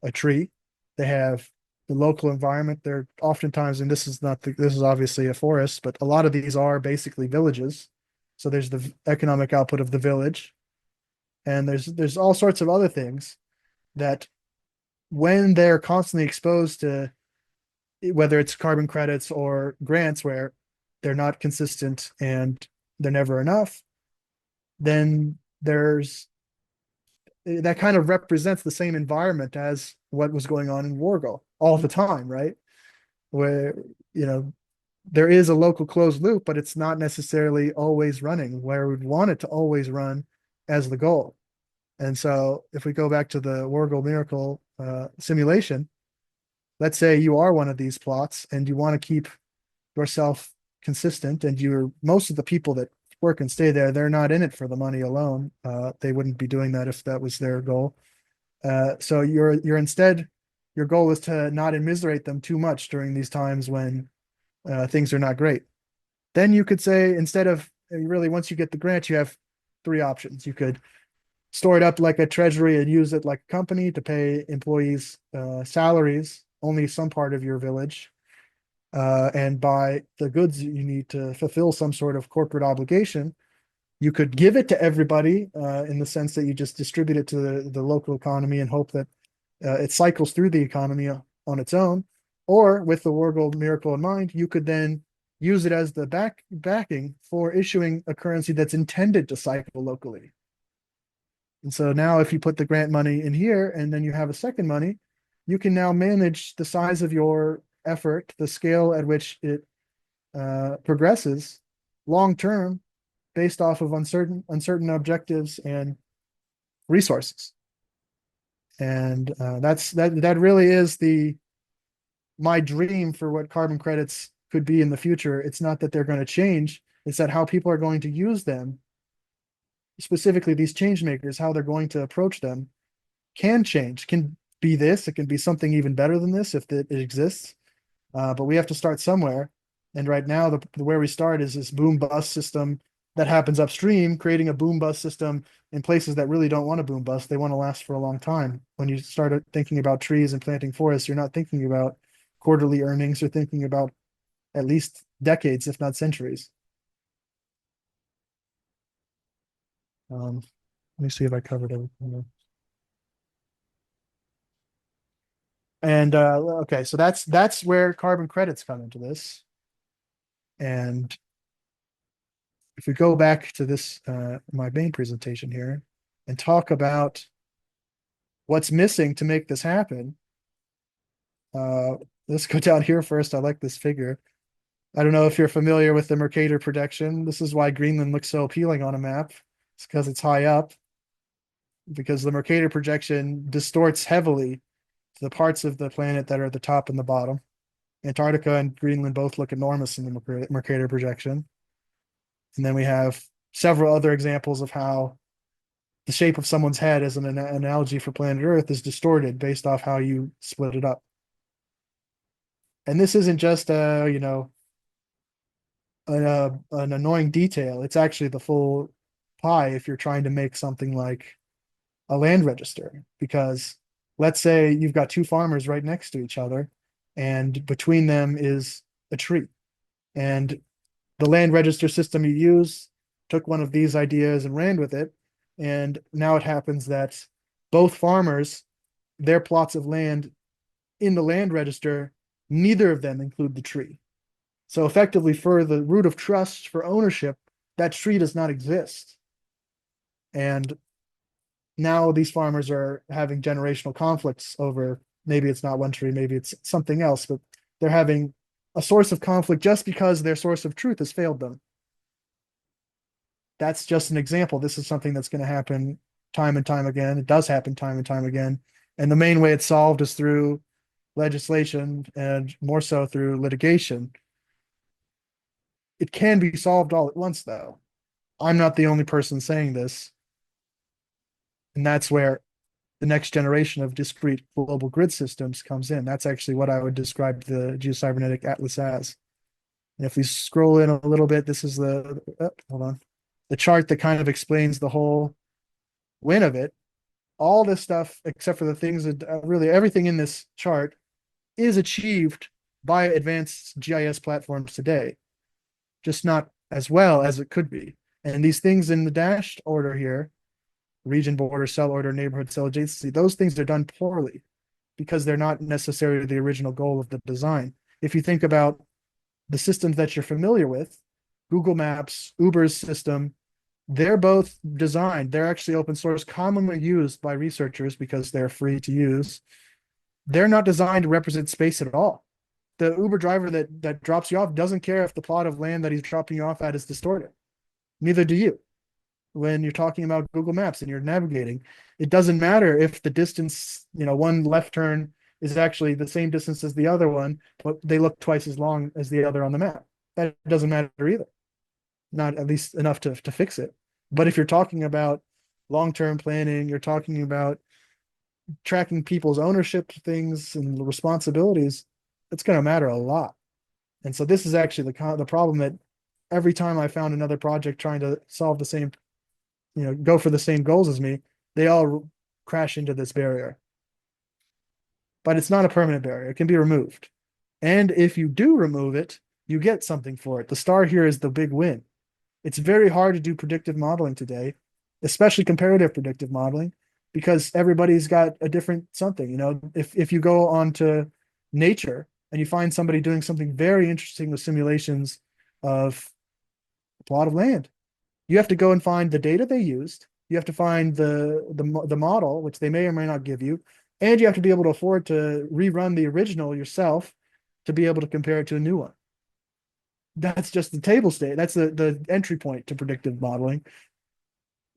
a tree. They have the local environment. They're oftentimes, and this is obviously a forest, but a lot of these are basically villages. So there's the economic output of the village. And there's all sorts of other things that, when they're constantly exposed to, whether it's carbon credits or grants where they're not consistent and they're never enough, then that kind of represents the same environment as what was going on in Wargo all the time, right? Where, there is a local closed loop, but it's not necessarily always running where we'd want it to always run as the goal. And so if we go back to the Wargo Miracle simulation, let's say you are one of these plots and you want to keep yourself consistent, and most of the people that work and stay there, they're not in it for the money alone. They wouldn't be doing that if that was their goal. So you're instead, your goal is to not immiserate them too much during these times when things are not great. Then you could say, instead of really, once you get the grant, you have three options. You could store it up like a treasury and use it like a company to pay employees salaries, only some part of your village, and buy the goods you need to fulfill some sort of corporate obligation. You could give it to everybody in the sense that you just distribute it to the local economy and hope that it cycles through the economy on its own. Or with the Wargo Miracle in mind, you could then use it as the backing for issuing a currency that's intended to cycle locally. And so now if you put the grant money in here and then you have a second money, you can now manage the size of your effort, the scale at which it progresses long-term based off of uncertain objectives and resources. And that really is my dream for what carbon credits could be in the future. It's not that they're going to change, it's that how people are going to use them, specifically these change makers, how they're going to approach them can change, can be this, it can be something even better than this if it exists. But we have to start somewhere. And right now, where we start is this boom bust system that happens upstream, creating a boom bust system in places that really don't want to boom bust. They want to last for a long time. When you start thinking about trees and planting forests, you're not thinking about quarterly earnings, you're thinking about at least decades, if not centuries. Let me see if I covered everything. And okay, so that's where carbon credits come into this. And if we go back to this, my main presentation here, and talk about what's missing to make this happen. Let's go down here first. I like this figure. I don't know if you're familiar with the Mercator projection. This is why Greenland looks so appealing on a map. It's because it's high up. Because the Mercator projection distorts heavily the parts of the planet that are at the top and the bottom. Antarctica and Greenland both look enormous in the Mercator projection. And then we have several other examples of how the shape of someone's head as an analogy for planet Earth is distorted based off how you split it up. And this isn't just an annoying detail. It's actually the full pie if you're trying to make something like a land register. Because let's say you've got two farmers right next to each other, and between them is a tree. And the land register system you use took one of these ideas and ran with it. And now it happens that both farmers, their plots of land in the land register, neither of them include the tree. So effectively, for the root of trust for ownership, that tree does not exist. And now these farmers are having generational conflicts over, maybe it's not one tree, maybe it's something else, but they're having a source of conflict just because their source of truth has failed them. That's just an example. This is something that's going to happen time and time again. It does happen time and time again. And the main way it's solved is through legislation and more so through litigation. It can be solved all at once, though. I'm not the only person saying this. And that's where the next generation of discrete global grid systems comes in. That's actually what I would describe the Geocybernetic Atlas as. And if we scroll in a little bit, this is the chart that kind of explains the whole win of it. All this stuff, except for the things that really everything in this chart is achieved by advanced GIS platforms today, just not as well as it could be. And these things in the dashed order here, region, border, cell order, neighborhood, cell adjacency, those things are done poorly because they're not necessarily the original goal of the design. If you think about the systems that you're familiar with, Google Maps, Uber's system, they're both designed. They're actually open source, commonly used by researchers because they're free to use. They're not designed to represent space at all. The Uber driver that drops you off doesn't care if the plot of land that he's dropping you off at is distorted. Neither do you. When you're talking about Google Maps and you're navigating, it doesn't matter if the distance, one left turn is actually the same distance as the other one, but they look twice as long as the other on the map. That doesn't matter either. Not at least enough to fix it. But if you're talking about long-term planning, you're talking about tracking people's ownership things and responsibilities, it's going to matter a lot. And so this is actually the problem that every time I found another project trying to solve the same, go for the same goals as me, they all crash into this barrier. But it's not a permanent barrier. It can be removed. And if you do remove it, you get something for it. The star here is the big win. It's very hard to do predictive modeling today, especially comparative predictive modeling, because everybody's got a different something. If you go on to Nature and you find somebody doing something very interesting with simulations of a plot of land, you have to go and find the data they used. You have to find the model, which they may or may not give you, and you have to be able to afford to rerun the original yourself to be able to compare it to a new one. That's just the table state. That's the entry point to predictive modeling.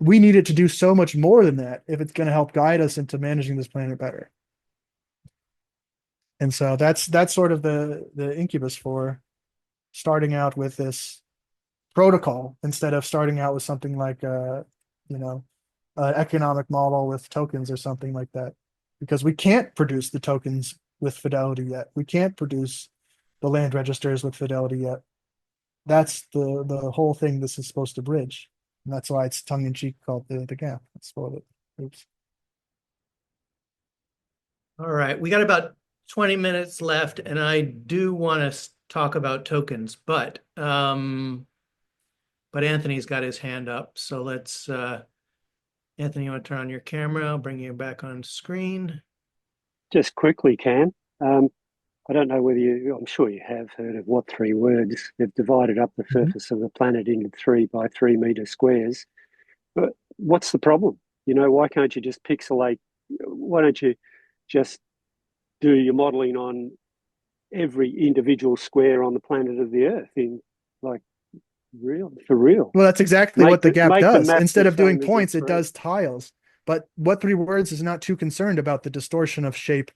we need it to do so much more than that if it's going to help guide us into managing this planet better. And so that's sort of the incubus for starting out with this protocol instead of starting out with something like you know, an economic model with tokens or something like that, because we can't produce the tokens with fidelity yet. We can't produce the land registers with fidelity yet. That's the whole thing this is supposed to bridge. And that's why it's tongue in cheek called the gap. That's what it. Oops. All right, we got about 20 minutes left, and I do want to talk about tokens, but Anthony's got his hand up, so let's Anthony, you want to turn on your camera? I'll bring you back on screen. Just quickly, Cam. I don't know whether I'm sure you have heard of what 3 words. They've divided up the surface of the planet into 3 by 3 meter squares. But what's the problem? You know, why can't you just pixelate? Why don't you just do your modeling on every individual square on the planet of the Earth in like for real? Well, that's exactly what the gap does. map Instead the of doing same as points, a it does tiles. But what 3 words is not too concerned about the distortion of shape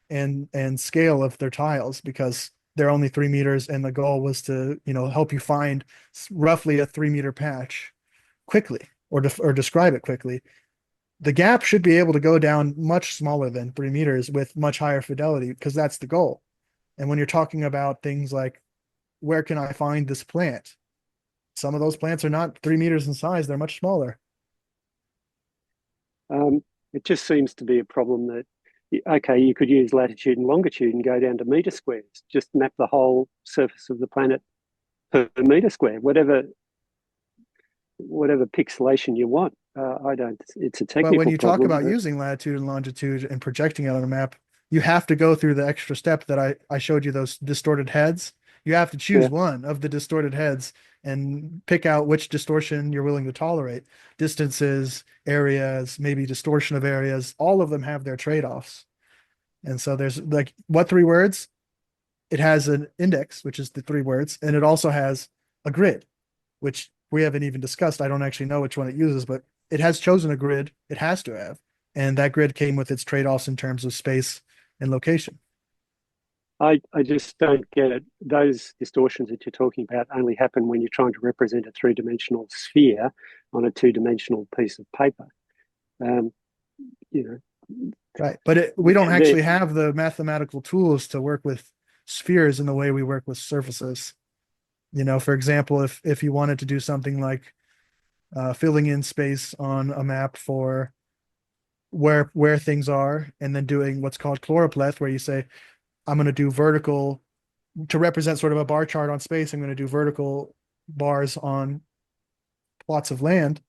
and scale of their tiles, because they're only 3 meters, and the goal was to, you know, help you find roughly a 3 meter patch quickly, or describe it quickly. The gap should be able to go down much smaller than 3 meters with much higher fidelity, because that's the goal. And when you're talking about things like, where can I find this plant? Some of those plants are not 3 meters in size, they're much smaller. It just seems to be a problem that, okay, you could use latitude and longitude and go down to meter squares, just map the whole surface of the planet per meter square, whatever pixelation you want. It's a technical But when you talk problem, about using latitude and longitude and projecting it on a map, you have to go through the extra step that I showed you, those distorted heads. You have to choose one of the distorted heads and pick out which distortion you're willing to tolerate. Distances, areas, maybe distortion of areas, all of them have their trade-offs. And so there's like, what 3 words? It has an index, which is the 3 words, and it also has a grid, which we haven't even discussed. I don't actually know which one it uses, but it has chosen a grid. It has to have. And that grid came with its trade-offs in terms of space and location. I just don't get it. Those distortions that you're talking about only happen when you're trying to represent a 3-dimensional sphere on a 2-dimensional piece of paper. You know, right? But we don't actually have the mathematical tools to work with spheres in the way we work with surfaces. You know, for example, if you wanted to do something like filling in space on a map for where things are, and then doing what's called choropleth, where you say, I'm going to do vertical to represent sort of a bar chart on space. I'm going to do vertical bars on plots of land.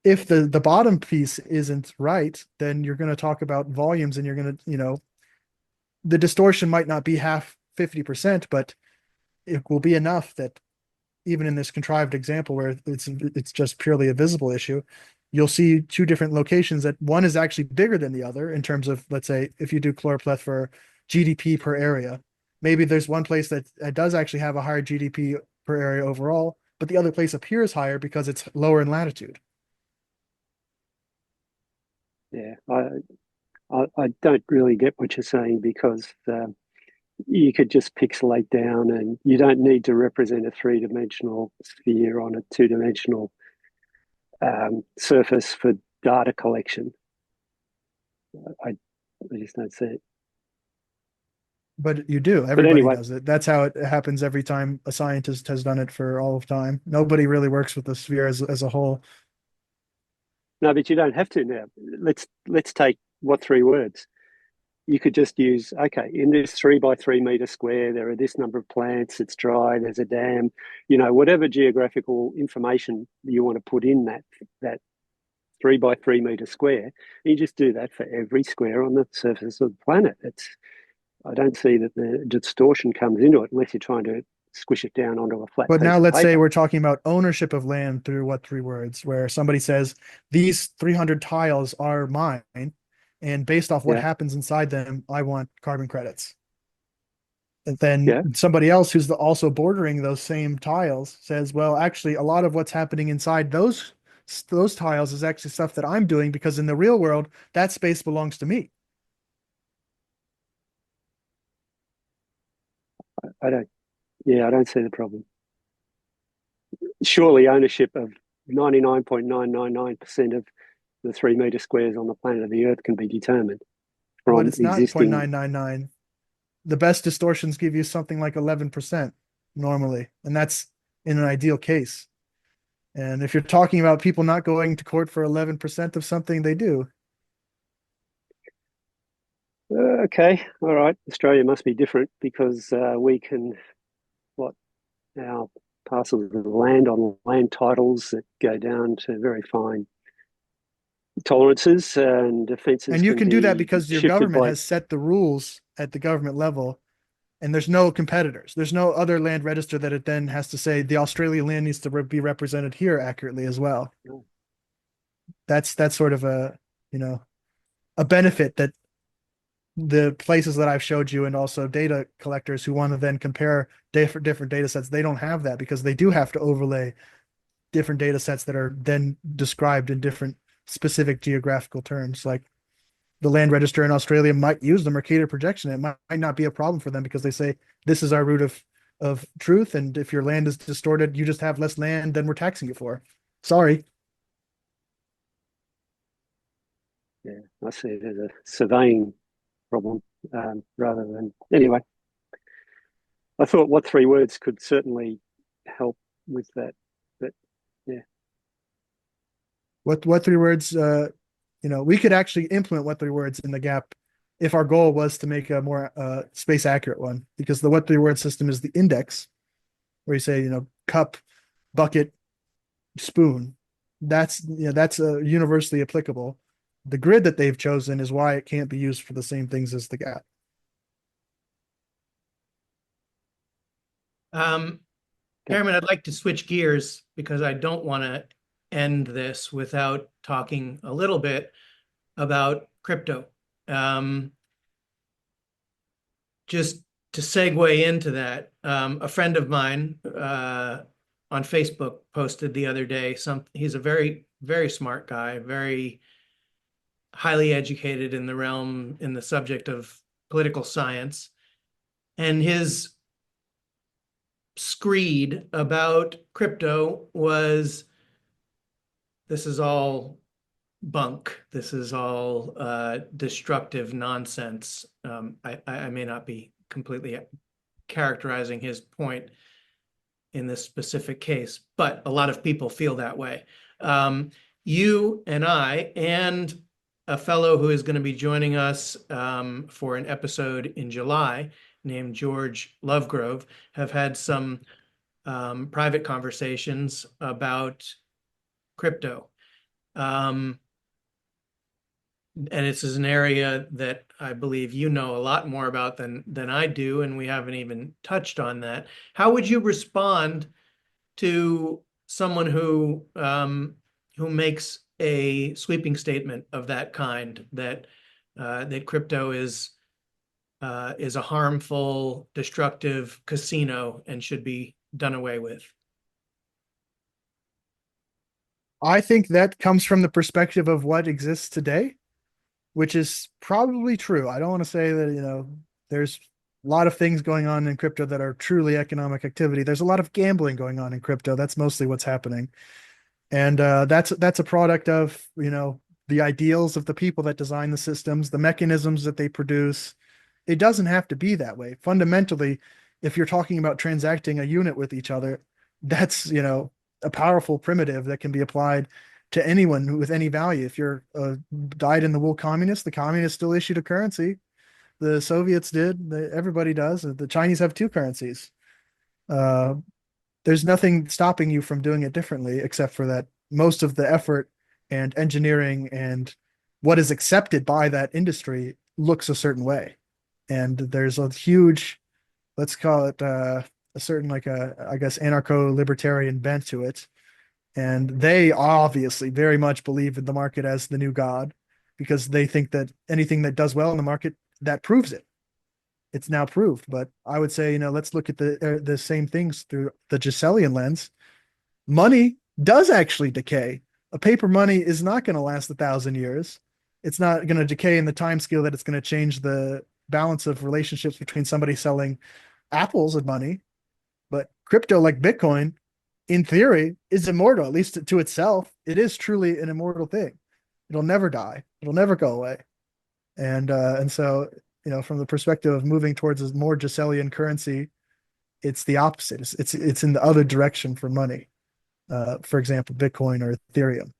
If the bottom piece isn't right, then you're going to talk about volumes, and you're going to, you know, the distortion might not be 50%, but it will be enough that even in this contrived example where it's just purely a visible issue, you'll see 2 different locations that one is actually bigger than the other in terms of, let's say, if you do choropleth for GDP per area, maybe there's one place that does actually have a higher GDP per area overall, but the other place appears higher because it's lower in latitude. Yeah, I don't really get what you're saying, because you could just pixelate down, and you don't need to represent a 3-dimensional sphere on a 2-dimensional surface for data collection. I just don't see it. But you do. Everybody anyway, does it. That's how it happens every time a scientist has done it for all of time. Nobody really works with the sphere as a whole. No, but you don't have to now. Let's take what 3 words. You could just use, okay, in this 3 by 3 meter square, there are this number of plants, it's dry, there's a dam, you know, whatever geographical information you want to put in that 3 by 3 meter square. You just do that for every square on the surface of the planet. I don't see that the distortion comes into it unless you're trying to squish it down onto a flat But piece now of let's say paper. we're talking about ownership of land through what 3 words, where somebody says these 300 tiles are mine, and based off what happens inside them, I want carbon credits. And then somebody else who's also bordering those same tiles says, well, actually, a lot of what's happening inside those those tiles is actually stuff that I'm doing, because in the real world, that space belongs to me. I don't, I don't see the problem. Surely ownership of 99.999% of the 3 meter squares on the planet of the Earth can be determined But from it's not existing. 0.999. The best distortions give you something like 11% normally, and that's in an ideal case. And if you're talking about people not going to court for 11% of something, they do. Okay, all right. Australia must be different because we can, our parcels of land on land titles that go down to very fine tolerances and offences. And you can do that because your government by... has set the rules at the government level, and there's no competitors. There's no other land register that it then has to say the Australian land needs to be represented here accurately as well. Oh. That's sort of a, a benefit that the places that I've showed you, and also data collectors who want to then compare different data sets, they don't have that because they do have to overlay different data sets that are then described in different specific geographical terms. Like the land register in Australia might use the Mercator projection. It might not be a problem for them because they say this is our root of truth, and if your land is distorted, you just have less land than we're taxing you for. Sorry. Yeah, I see it as a surveying problem rather than... Anyway, I thought what 3 words could certainly help with that, but yeah. What 3 words? We could actually implement what 3 words in the gap if our goal was to make a more space accurate one, because the what 3 word system is the index, where you say cup, bucket, spoon. That's universally applicable. The grid that they've chosen is why it can't be used for the same things as the gap. Cameron, I'd like to switch gears because I don't want to end this without talking a little bit about crypto. Just to segue into that, a friend of mine on Facebook posted the other day, he's a very, very smart guy, very highly educated in the subject of political science. And his screed about crypto was, this is all bunk. This is all destructive nonsense. I may not be completely characterizing his point in this specific case, but a lot of people feel that way. You and I and a fellow who is going to be joining us for an episode in July named George Lovegrove have had some private conversations about crypto. And this is an area that I believe you know a lot more about than I do, and we haven't even touched on that. How would you respond to someone who makes a sweeping statement of that kind, that crypto is a harmful, destructive casino and should be done away with? I think that comes from the perspective of what exists today, which is probably true. I don't want to say that, there's a lot of things going on in crypto that are truly economic activity. There's a lot of gambling going on in crypto. That's mostly what's happening. And that's a product of, the ideals of the people that design the systems, the mechanisms that they produce. It doesn't have to be that way. Fundamentally, if you're talking about transacting a unit with each other, that's, a powerful primitive that can be applied to anyone with any value. If you're a dyed-in-the-wool communist, the communists still issued a currency. The Soviets did. Everybody does. The Chinese have 2 currencies. There's nothing stopping you from doing it differently, except for that most of the effort and engineering and what is accepted by that industry looks a certain way. And there's a huge, let's call it a certain, I guess, anarcho-libertarian bent to it. And they obviously very much believe in the market as the new God, because they think that anything that does well in the market, that proves it. It's now proved. But I would say, let's look at the same things through the Gessellian lens. Money does actually decay. a paper money is not going to last 1,000 years. It's not going to decay in the time scale that it's going to change the balance of relationships between somebody selling apples and money. But crypto, like Bitcoin, in theory, is immortal, at least to itself. It is truly an immortal thing. It'll never die. It'll never go away. And so, from the perspective of moving towards a more Gessellian currency, it's the opposite. It's in the other direction for money. For example, Bitcoin or Ethereum.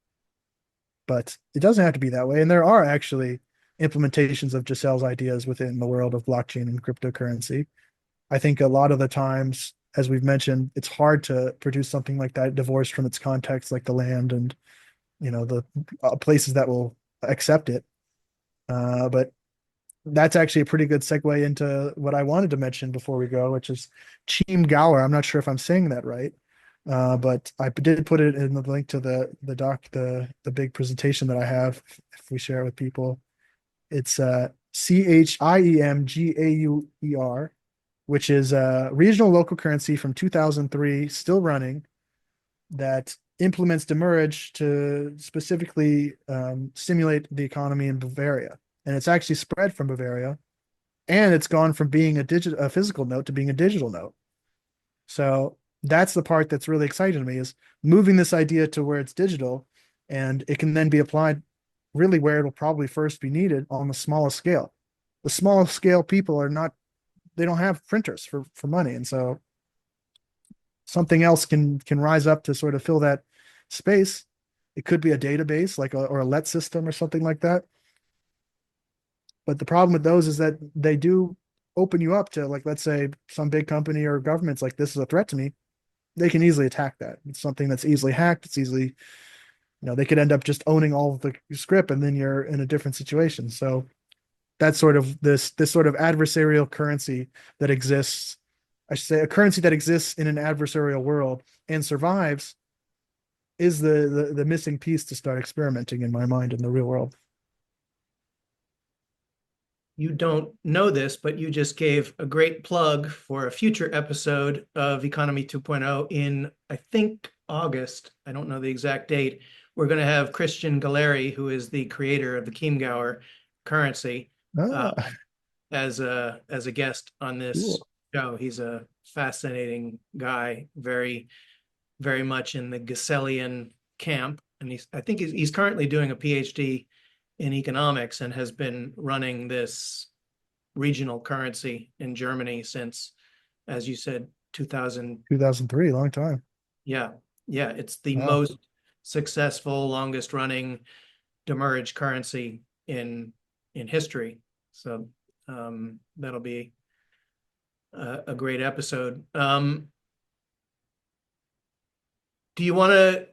But it doesn't have to be that way. And there are actually implementations of Gesell's ideas within the world of blockchain and cryptocurrency. I think a lot of the times, as we've mentioned, it's hard to produce something like that divorced from its context, like the land and the places that will accept it. But that's actually a pretty good segue into what I wanted to mention before we go, which is Cheam Gower. I'm not sure if I'm saying that right, but I did put it in the link to the big presentation that I have. If we share it with people, it's CHIEMGAUER, which is a regional local currency from 2003, still running, that implements demurrage to specifically stimulate the economy in Bavaria. And it's actually spread from Bavaria, and it's gone from being a physical note to being a digital note. So that's the part that's really exciting to me, is moving this idea to where it's digital, and it can then be applied really where it'll probably first be needed, on the smallest scale. The smallest scale people they don't have printers for money. And so something else can rise up to sort of fill that space. It could be a database or a let system or something like that. But the problem with those is that they do open you up to, like, let's say some big company or government's like, this is a threat to me. They can easily attack that. It's something that's easily hacked. It's easily, they could end up just owning all of the script, and then you're in a different situation. So that's sort of this sort of adversarial currency that exists. I should say a currency that exists in an adversarial world and survives is the missing piece to start experimenting, in my mind, in the real world. You don't know this, but you just gave a great plug for a future episode of Economy 2.0 in, I think, August. I don't know the exact date. We're going to have Christian Galleri, who is the creator of the Chiemgauer currency, as a guest on this show. He's a fascinating guy, very, very much in the Gessellian camp. And I think he's currently doing a PhD in economics, and has been running this regional currency in Germany since, as you said, 2003, long time. Yeah. It's the most successful, longest running demurrage currency in history. So that'll be a great episode. Do you want to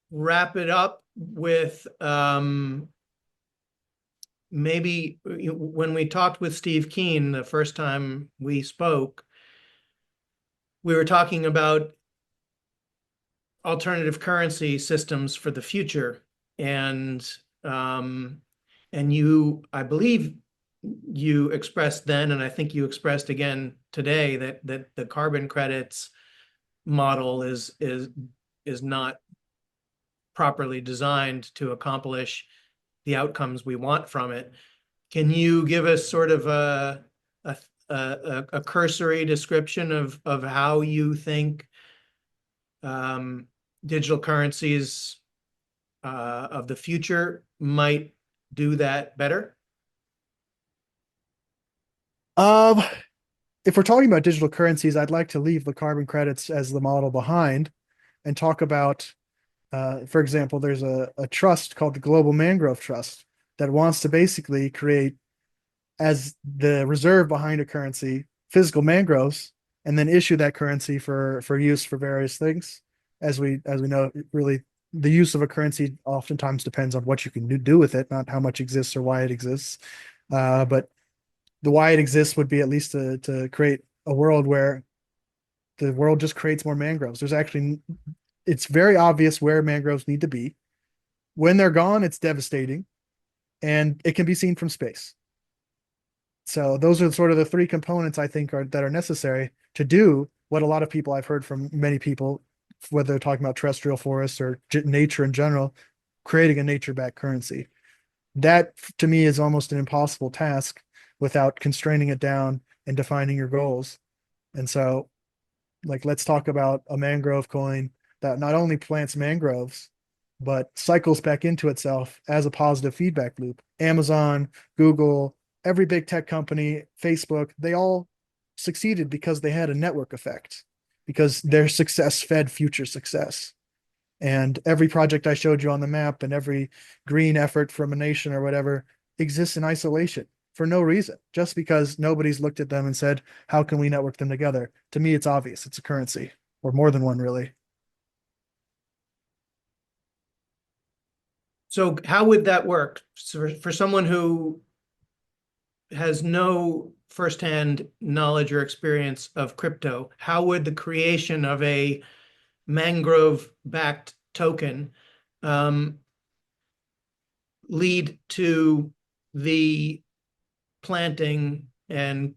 wrap it up with maybe when we talked with Steve Keen the first time we spoke, we were talking about alternative currency systems for the future. And you, I believe you expressed then, and I think you expressed again today, that the carbon credits model is not properly designed to accomplish the outcomes we want from it. Can you give us sort of a cursory description of how you think digital currencies of the future might do that better? If we're talking about digital currencies, I'd like to leave the carbon credits as the model behind and talk about, for example, there's a trust called the Global Mangrove Trust that wants to basically create, as the reserve behind a currency, physical mangroves, and then issue that currency for use for various things. As we know, really, the use of a currency oftentimes depends on what you can do with it, not how much exists or why it exists. But the why it exists would be at least to create a world where the world just creates more mangroves. It's very obvious where mangroves need to be. When they're gone, it's devastating, and it can be seen from space. So those are sort of the three components I think that are necessary to do what a lot of people, I've heard from many people, whether they're talking about terrestrial forests or nature in general, creating a nature-backed currency. That to me is almost an impossible task without constraining it down and defining your goals. And so, like, let's talk about a mangrove coin that not only plants mangroves, but cycles back into itself as a positive feedback loop. Amazon, Google, every big tech company, Facebook, they all succeeded because they had a network effect, because their success fed future success. And every project I showed you on the map and every green effort from a nation or whatever exists in isolation for no reason, just because nobody's looked at them and said, how can we network them together? To me, it's obvious. It's a currency, or more than one, really. So how would that work for someone who has no firsthand knowledge or experience of crypto? How would the creation of a mangrove-backed token lead to the planting and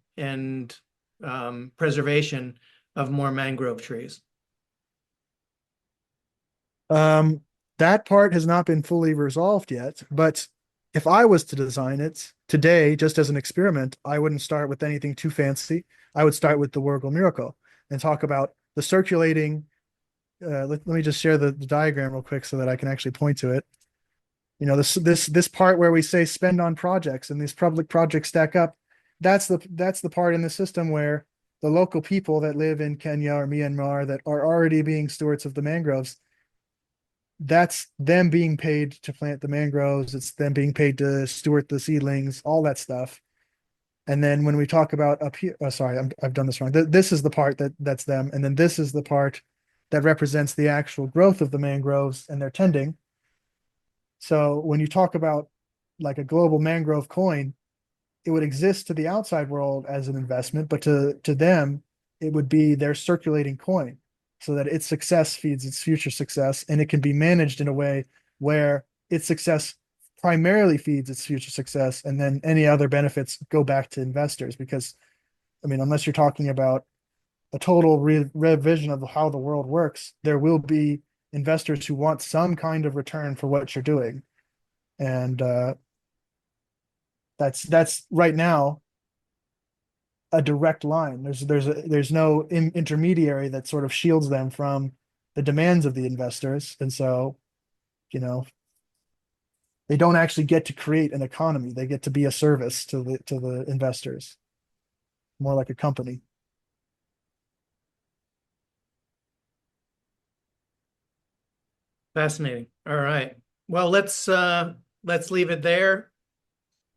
preservation of more mangrove trees? That part has not been fully resolved yet, but if I was to design it today, just as an experiment, I wouldn't start with anything too fancy. I would start with the Wurgle miracle and talk about the circulating. Let me just share the diagram real quick so that I can actually point to it. You know, this part where we say spend on projects and these public projects stack up. That's the part in the system where the local people that live in Kenya or Myanmar that are already being stewards of the mangroves, that's them being paid to plant the mangroves. It's them being paid to steward the seedlings, all that stuff. And then when we talk about up here, oh, sorry, I've done this wrong. This is the part that's them. And then this is the part that represents the actual growth of the mangroves and their tending. So when you talk about like a global mangrove coin, it would exist to the outside world as an investment, but to them, it would be their circulating coin, so that its success feeds its future success, and it can be managed in a way where its success primarily feeds its future success, and then any other benefits go back to investors. Because, I mean, unless you're talking about a total revision of how the world works, there will be investors who want some kind of return for what you're doing. And that's right now a direct line. There's no intermediary that sort of shields them from the demands of the investors. And so, you know, they don't actually get to create an economy. They get to be a service to the investors, more like a company. Fascinating. All right. Well, let's leave it there.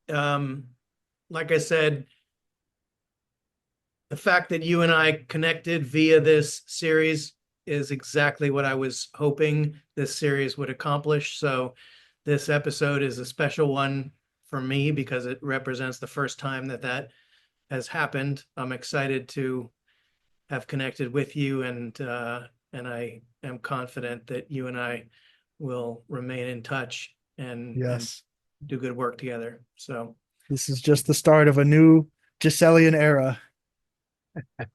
Like I said, the fact that you and I connected via this series is exactly what I was hoping this series would accomplish. So this episode is a special one for me because it represents the first time that has happened. I'm excited to have connected with you, and I am confident that you and I will remain in touch and Yes, do good work together. So this is just the start of a new Gesellian era.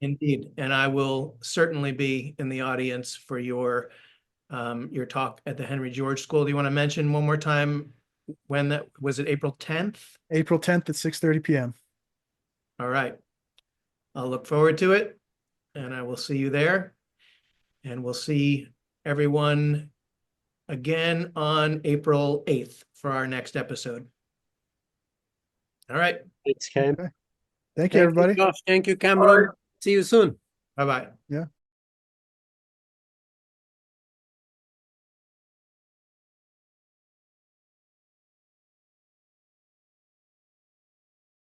indeed, and I will certainly be in the audience for your talk at the Henry George School. Do you want to mention one more time when that was? It April 10th? April 10th at 6:30 p.m. All right. I'll look forward to it, and I will see you there. And we'll see everyone again on April 8th for our next episode. All right. Thanks, Cam. Okay. Thank you, everybody. Josh. Thank you, Cameron. See you soon. Bye-bye. Yeah.